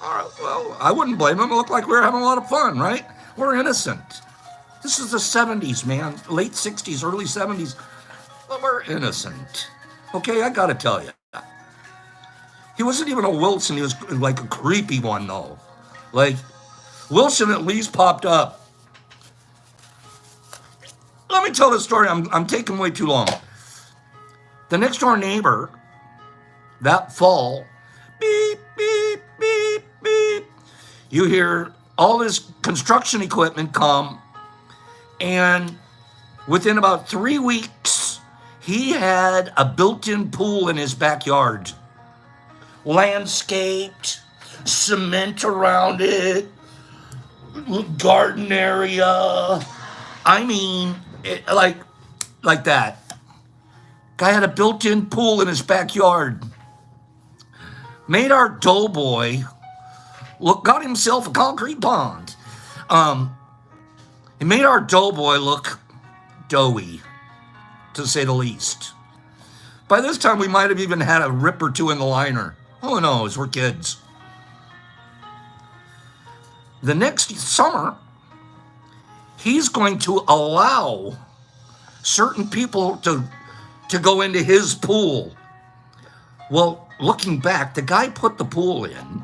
All right, well, I wouldn't blame him. It looked like we were having a lot of fun, right? We're innocent. This is the 70s, man. Late 60s, early 70s. But we're innocent. Okay, I gotta tell you. He wasn't even a Wilson. He was like a creepy one, though. Like, Wilson at least popped up. Let me tell this story. I'm taking way too long. The next door neighbor, that fall, beep, beep, beep, beep. You hear all this construction equipment come, and within about 3 weeks, he had a built-in pool in his backyard. Landscaped, cement around it, garden area. I mean, like that. Guy had a built-in pool in his backyard. Made our Doughboy got himself a concrete pond. It made our Doughboy look doughy, to say the least. By this time, we might have even had a rip or two in the liner. Who knows? We're kids. The next summer, he's going to allow certain people to go into his pool. Well, looking back, the guy put the pool in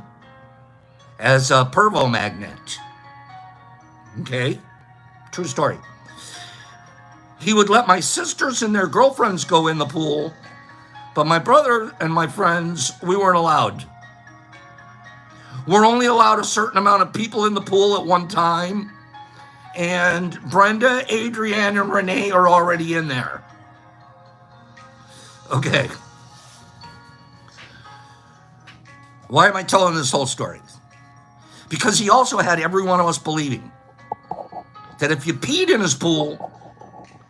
as a pervo magnet. Okay? True story. He would let my sisters and their girlfriends go in the pool, but my brother and my friends, we weren't allowed. We're only allowed a certain amount of people in the pool at one time, and Brenda, Adrienne, and Renee are already in there. Okay. Why am I telling this whole story? Because he also had every one of us believing that if you peed in his pool,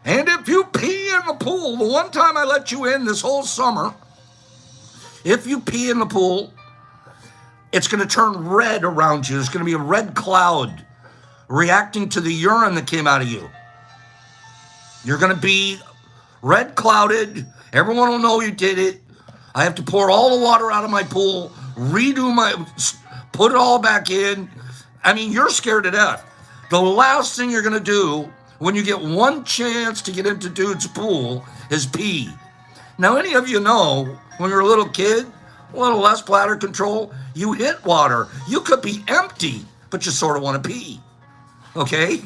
and if you pee in the pool, the one time I let you in this whole summer, if you pee in the pool, it's going to turn red around you. There's going to be a red cloud reacting to the urine that came out of you. You're going to be red clouded. Everyone will know you did it. I have to pour all the water out of my pool, put it all back in. I mean, you're scared to death. The last thing you're going to do when you get one chance to get into dude's pool is pee. Now, any of you know, when you're a little kid, a little less bladder control, you hit water. You could be empty, but you sort of want to pee. Okay?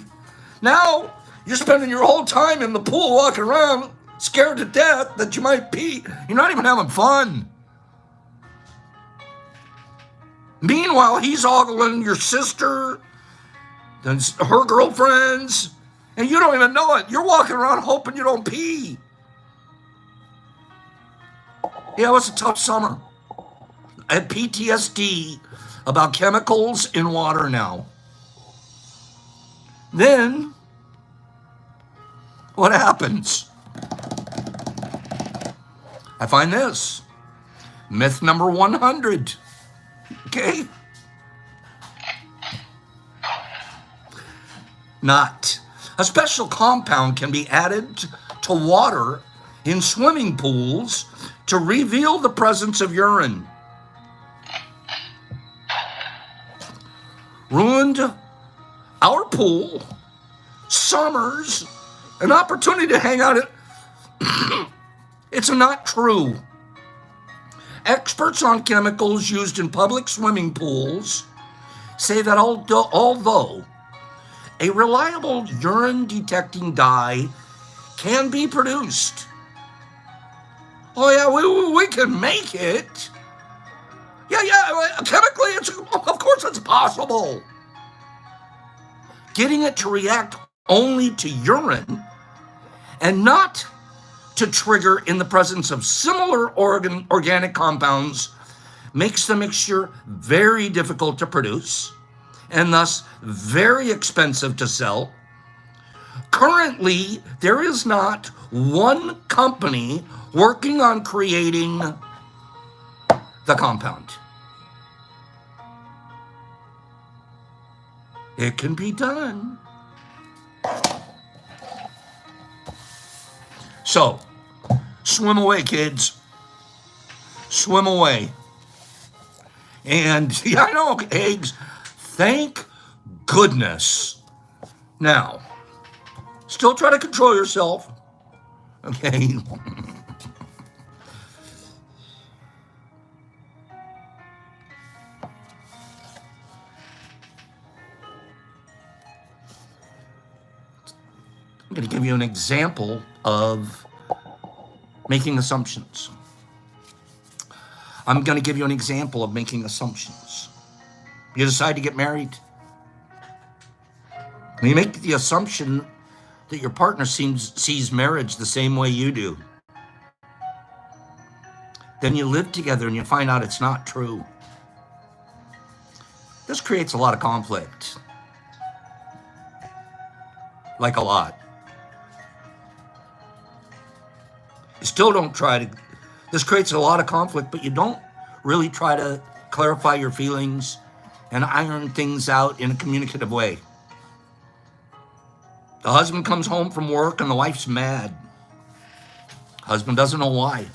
Now, you're spending your whole time in the pool walking around scared to death that you might pee. You're not even having fun. Meanwhile, he's ogling your sister, then her girlfriends, and you don't even know it. You're walking around hoping you don't pee. Yeah, it was a tough summer. I had PTSD about chemicals in water now. Then, what happens? I find this. Myth number 100. Okay? Not. A special compound can be added to water in swimming pools to reveal the presence of urine. Ruined our pool, summers, an opportunity to hang out. It's not true. Experts on chemicals used in public swimming pools say that although a reliable urine detecting dye can be produced. Oh yeah, we can make it. Yeah, chemically, of course it's possible. Getting it to react only to urine and not to trigger in the presence of similar organic compounds makes the mixture very difficult to produce and thus very expensive to sell. Currently, there is not one company working on creating the compound. It can be done. So, swim away, kids. Swim away. And, yeah, I know, eggs. Thank goodness. Now, still try to control yourself. Okay? I'm going to give you an example of making assumptions. I'm going to give you an example of making assumptions. You decide to get married. You make the assumption that your partner sees marriage the same way you do. Then you live together and you find out it's not true. This creates a lot of conflict. Like a lot. You still don't try to, this creates a lot of conflict, but you don't really try to clarify your feelings and iron things out in a communicative way. The husband comes home from work and the wife's mad. Husband doesn't know why.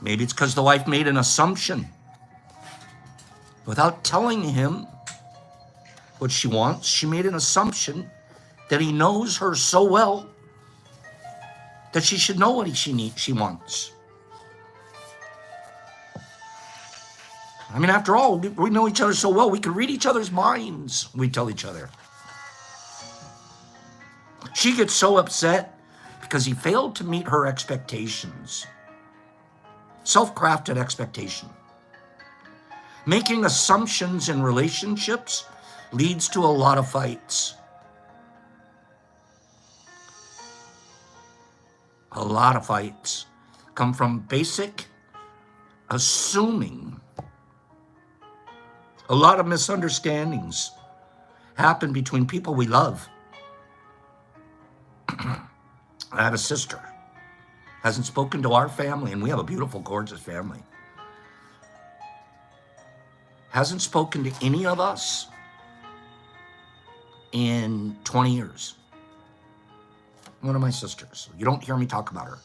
Maybe it's because the wife made an assumption without telling him what she wants. She made an assumption that he knows her so well that she should know what she wants. I mean, after all, we know each other so well, we can read each other's minds, we tell each other. She gets so upset because he failed to meet her expectations. Self-crafted expectation. Making assumptions in relationships leads to a lot of fights. A lot of fights come from basic assuming. A lot of misunderstandings happen between people we love. I have a sister, hasn't spoken to our family, and we have a beautiful, gorgeous family. Hasn't spoken to any of us in 20 years. One of my sisters. You don't hear me talk about her.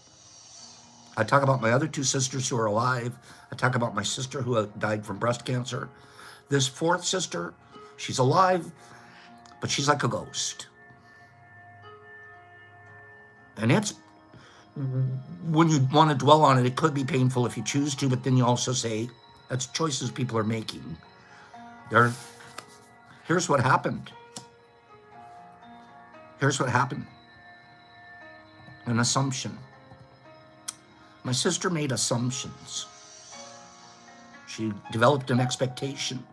I talk about my other two sisters who are alive. I talk about my sister who died from breast cancer. This fourth sister, she's alive, but she's like a ghost. And it's, when you want to dwell on it, it could be painful if you choose to, but then you also say, that's choices people are making. Here's what happened. Here's what happened. An assumption. My sister made assumptions. She developed an expectation.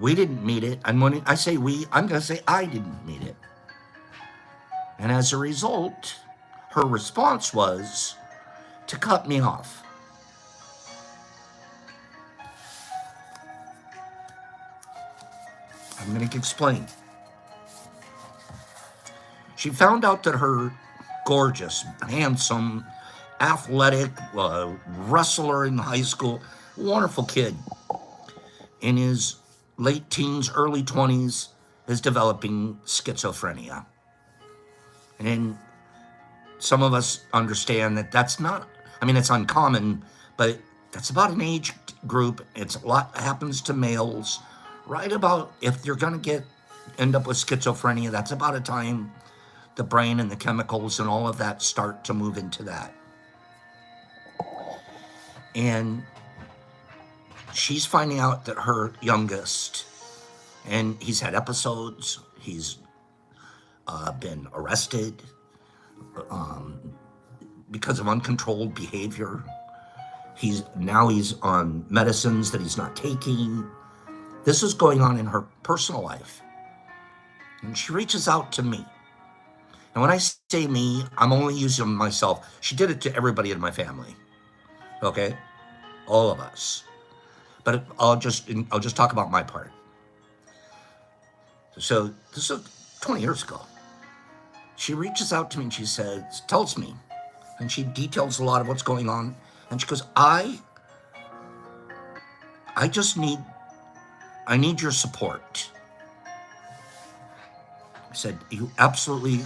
We didn't meet it. And when I say we, I'm going to say I didn't meet it. And as a result, her response was to cut me off. I'm going to explain. She found out that her gorgeous, handsome, athletic wrestler in high school, wonderful kid, in his late teens, early 20s, is developing schizophrenia. And some of us understand that that's not, I mean, it's uncommon, but that's about an age group. It's a lot happens to males. Right about, if you're going to end up with schizophrenia, that's about a time the brain and the chemicals and all of that start to move into that. And she's finding out that her youngest And he's had episodes. He's been arrested because of uncontrolled behavior. He's on medicines that he's not taking. This is going on in her personal life. And she reaches out to me. And when I say me, I'm only using myself. She did it to everybody in my family. Okay? All of us. But I'll just talk about my part. So this is 20 years ago. She reaches out to me and she tells me, and she details a lot of what's going on. And she goes, I need your support. I said, you absolutely,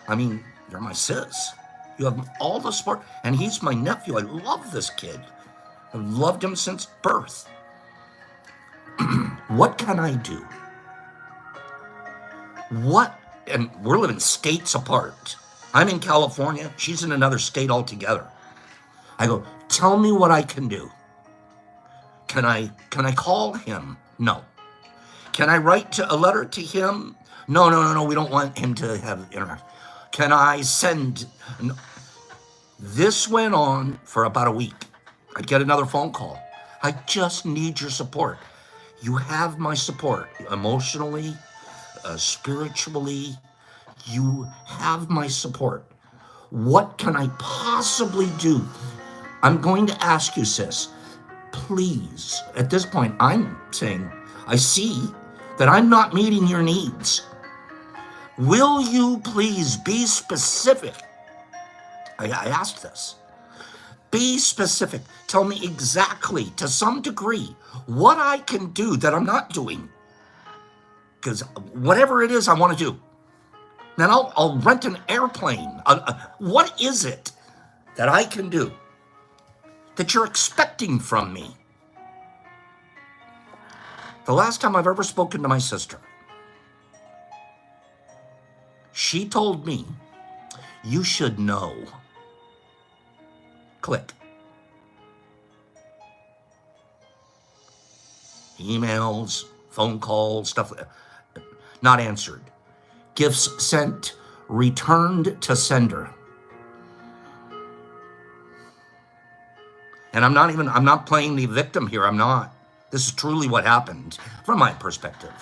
you're my sis. You have all the support. And he's my nephew. I love this kid. I've loved him since birth. What can I do? And we're living states apart. I'm in California. She's in another state altogether. I go, tell me what I can do. Can I call him? No. Can I write a letter to him? No. We don't want him to have internet. Can I send? No. This went on for about a week. I'd get another phone call. I just need your support. You have my support emotionally, spiritually. You have my support. What can I possibly do? I'm going to ask you, sis, please. At this point, I'm saying, I see that I'm not meeting your needs. Will you please be specific? I asked this. Be specific. Tell me exactly, to some degree, what I can do that I'm not doing. Because whatever it is I want to do, then I'll rent an airplane. What is it that I can do that you're expecting from me? The last time I've ever spoken to my sister, she told me, you should know. Click. Emails, phone calls, stuff not answered. Gifts sent, returned to sender. And I'm not playing the victim here. I'm not. This is truly what happened from my perspective.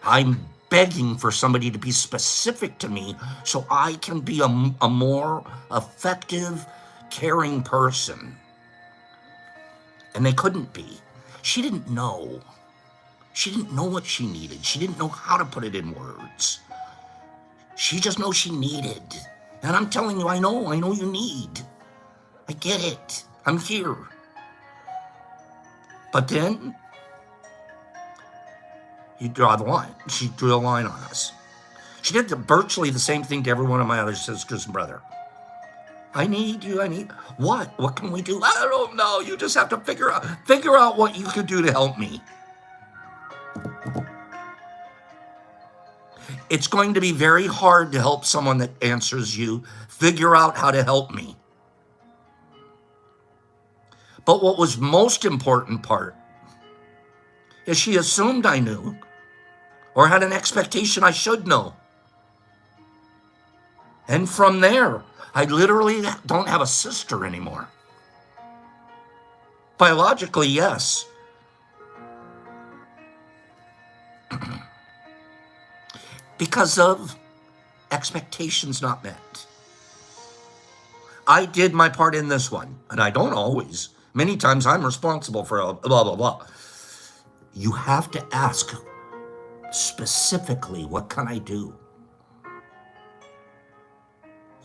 I'm begging for somebody to be specific to me so I can be a more effective, caring person. And they couldn't be. She didn't know. She didn't know what she needed. She didn't know how to put it in words. She just knows she needed. And I'm telling you, I know you need. I get it. I'm here. But then, you draw the line. She drew a line on us. She did virtually the same thing to every one of my other sisters and brother. I need you, what? What can we do? I don't know. You just have to figure out what you could do to help me. It's going to be very hard to help someone that answers you. Figure out how to help me. But what was most important part is she assumed I knew or had an expectation I should know. And from there, I literally don't have a sister anymore. Biologically, yes. Because of expectations not met. I did my part in this one, and I don't always. Many times I'm responsible for a blah, blah, blah. You have to ask specifically, what can I do?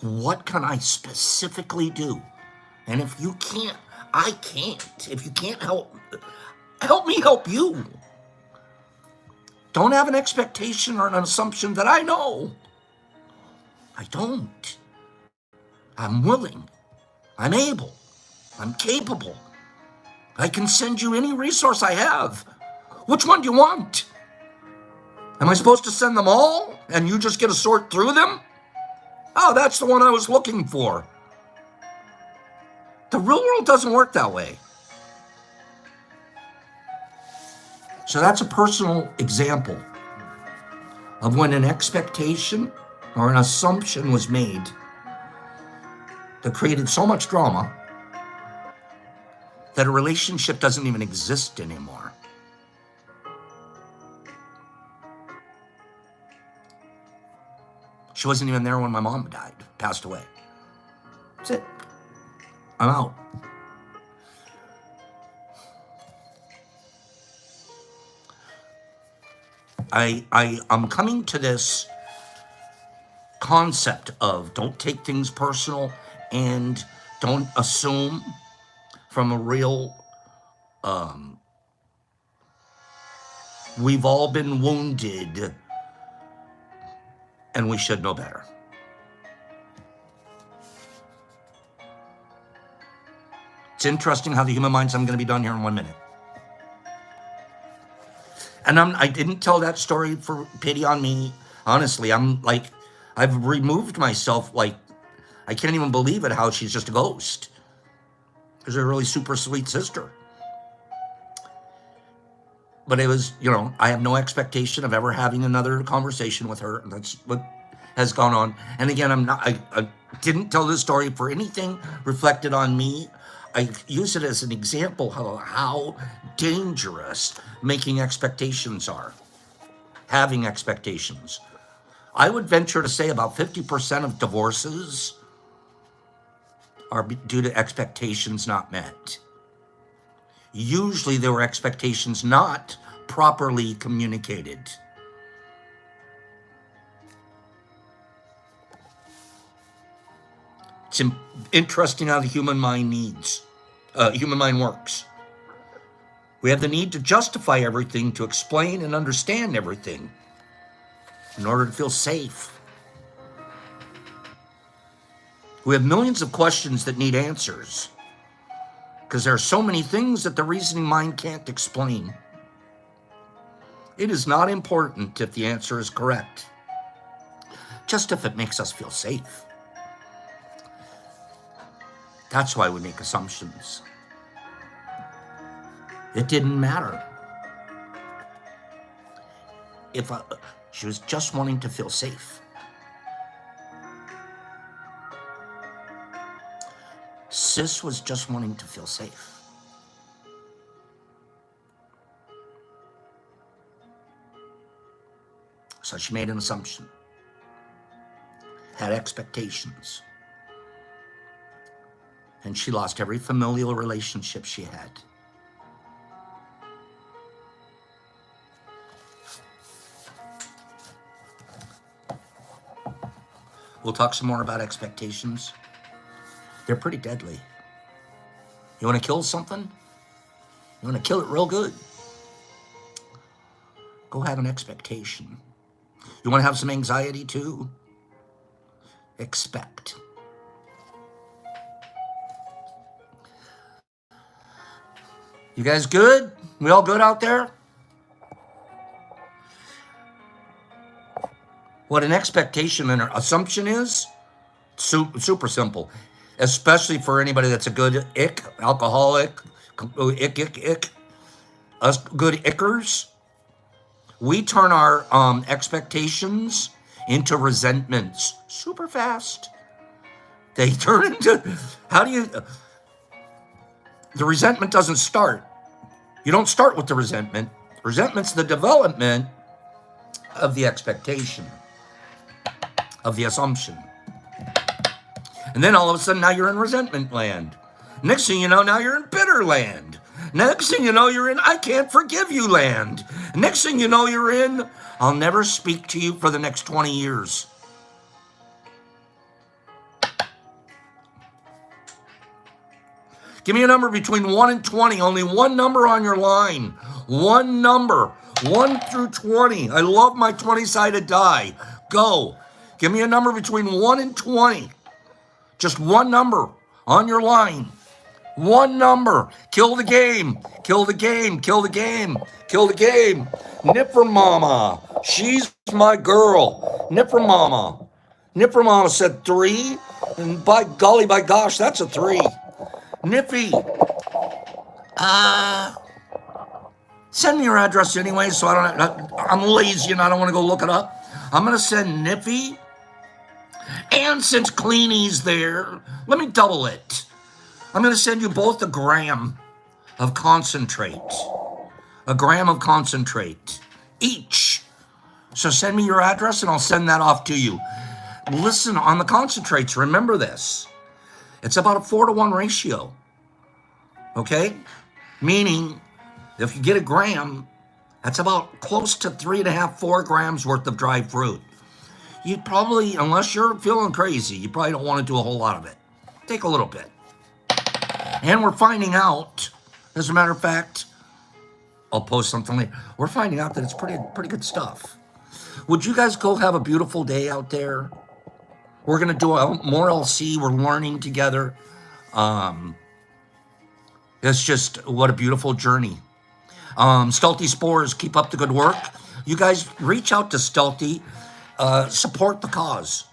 What can I specifically do? And if you can't, I can't. If you can't help me help you. Don't have an expectation or an assumption that I know. I don't. I'm willing. I'm able. I'm capable. I can send you any resource I have. Which one do you want? Am I supposed to send them all and you just get to sort through them? Oh, that's the one I was looking for. The real world doesn't work that way. So that's a personal example of when an expectation or an assumption was made that created so much drama that a relationship doesn't even exist anymore. She wasn't even there when my mom died, passed away. That's it. I'm out. I'm coming to this concept of don't take things personal and don't assume from a real, we've all been wounded and we should know better. It's interesting how the human mind's, I'm going to be done here in 1 minute. And I didn't tell that story for pity on me. Honestly, I'm like, I've removed myself. Like, I can't even believe it how she's just a ghost. She's a really super sweet sister. But it was, I have no expectation of ever having another conversation with her. And that's what has gone on. And again, I didn't tell this story for anything reflected on me. I use it as an example of how dangerous making expectations are, having expectations. I would venture to say about 50% of divorces are due to expectations not met. Usually there were expectations not properly communicated. It's interesting how the human mind works. We have the need to justify everything, to explain and understand everything in order to feel safe. We have millions of questions that need answers because there are so many things that the reasoning mind can't explain. It is not important if the answer is correct, just if it makes us feel safe. That's why we make assumptions. It didn't matter. If she was just wanting to feel safe. Sis was just wanting to feel safe. So she made an assumption, had expectations, and she lost every familial relationship she had. We'll talk some more about expectations. They're pretty deadly. You want to kill something? You want to kill it real good? Go have an expectation. You want to have some anxiety too? Expect. You guys good? We all good out there? What an expectation and an assumption is, super simple, especially for anybody that's a good alcoholic, us good ickers. We turn our expectations into resentments super fast. They turn into, the resentment doesn't start. You don't start with the resentment. Resentment's the development of the expectation, of the assumption. And then all of a sudden, now you're in resentment land. Next thing you know, now you're in bitter land. Next thing you know, you're in I can't forgive you land. Next thing you know, you're in I'll never speak to you for the next 20 years. Give me a number between 1 and 20. Only one number on your line. One number. 1 through 20. I love my 20-sided die. Go. Give me a number between 1 and 20. Just one number on your line. One number. Kill the game. Kill the game. Kill the game. Kill the game. Nipper Mama. She's my girl. Nipper Mama. Nipper Mama said 3. And by golly, by gosh, that's a 3. Nippy. Send me your address anyway, so I'm lazy and I don't want to go look it up. I'm going to send Niffy. And since Cleanie's there, let me double it. I'm going to send you both a gram of concentrate. A gram of concentrate each. So send me your address and I'll send that off to you. Listen, on the concentrates, remember this. It's about a 4-to-1 ratio. Okay? Meaning, if you get a gram, that's about close to 3.5, 4 grams worth of dried fruit. You probably, unless you're feeling crazy, you probably don't want to do a whole lot of it. Take a little bit. And we're finding out, as a matter of fact, I'll post something later. We're finding out that it's pretty good stuff. Would you guys go have a beautiful day out there? We're going to do more LC. We're learning together. It's just, what a beautiful journey. Stealthy Spores, keep up the good work. You guys reach out to Stealthy. Support the cause.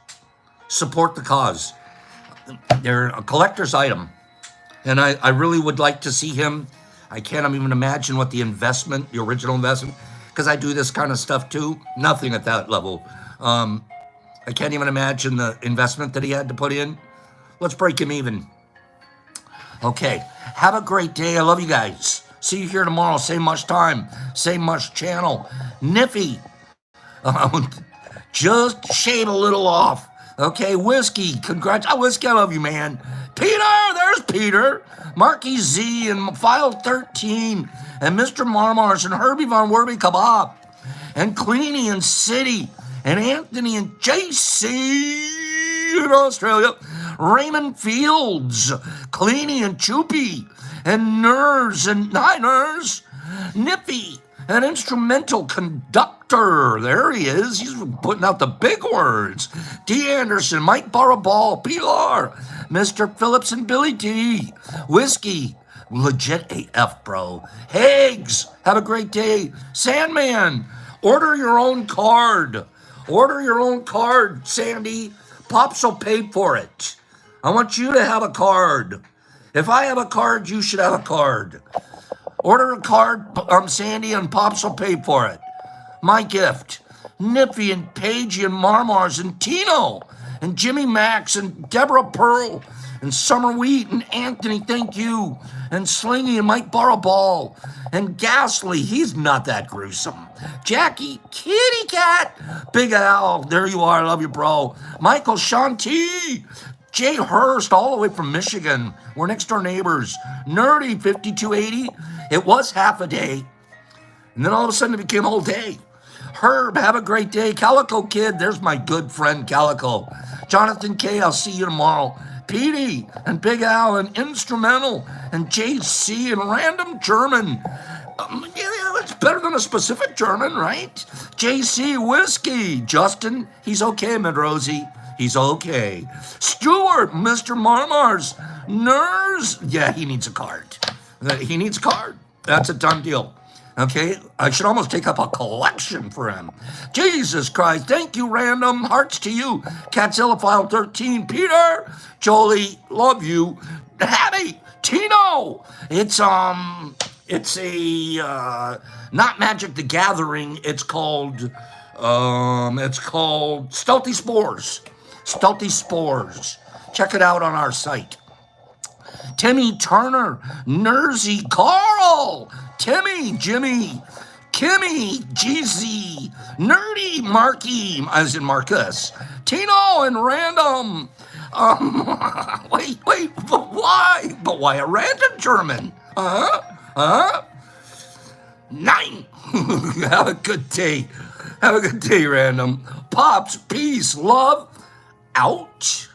Support the cause. They're a collector's item. And I really would like to see him. I can't even imagine what the investment, the original investment, because I do this kind of stuff too. Nothing at that level. I can't even imagine the investment that he had to put in. Let's break him even. Okay. Have a great day. I love you guys. See you here tomorrow. Same much time. Same much channel. Niffy. Just shave a little off. Okay, Whiskey, congrats. Oh, Whiskey, I love you, man. Peter, there's Peter. Marky Z and File 13 and Mr. Marmars and Herbie Von Werby Kebab and Cleanie and City and Anthony and JC in Australia. Raymond Fields, Cleanie and Choopy and Nurs and Niners. Nippy, an instrumental conductor. There he is. He's putting out the big words. D. Anderson, Mike Barabal, Pilar, Mr. Phillips and Billy T. Whiskey, legit AF, bro. Hags, have a great day. Sandman, order your own card. Order your own card, Sandy. Pops will pay for it. I want you to have a card. If I have a card, you should have a card. Order a card, Sandy, and Pops will pay for it. My gift. Nippy and Paige and Marmars and Tino and Jimmy Max and Deborah Pearl and Summer Wheat and Anthony, thank you. And Slingy and Mike Barabal and Ghastly, he's not that gruesome. Jackie, Kitty Cat, Big Al, there you are, I love you, bro. Michael Shanti, Jay Hurst, all the way from Michigan. We're next door neighbors. Nerdy, 5280. It was half a day. And then all of a sudden it became a whole day. Herb, have a great day. Calico Kid, there's my good friend Calico. Jonathan K, I'll see you tomorrow. Petey and Big Al and Instrumental and JC and Random German. It's better than a specific German, right? JC Whiskey. Justin, he's okay, Midrosie. He's okay. Stuart, Mr. Marmars. Nurs, yeah, he needs a card. He needs a card. That's a done deal. Okay, I should almost take up a collection for him. Jesus Christ, thank you, Random. Hearts to you. Catzilla File 13. Peter, Jolie, love you. Hattie, Tino. It's a not Magic the Gathering. It's called Stealthy Spores. Stealthy Spores. Check it out on our site. Timmy Turner, Nersey, Carl, Timmy, Jimmy, Kimmy, GZ, Nerdy, Marky, as in Marcus, Tino, and Random. Wait, but why? But why a random German? Nine. Have a good day. Have a good day, Random. Pops, peace, love, out.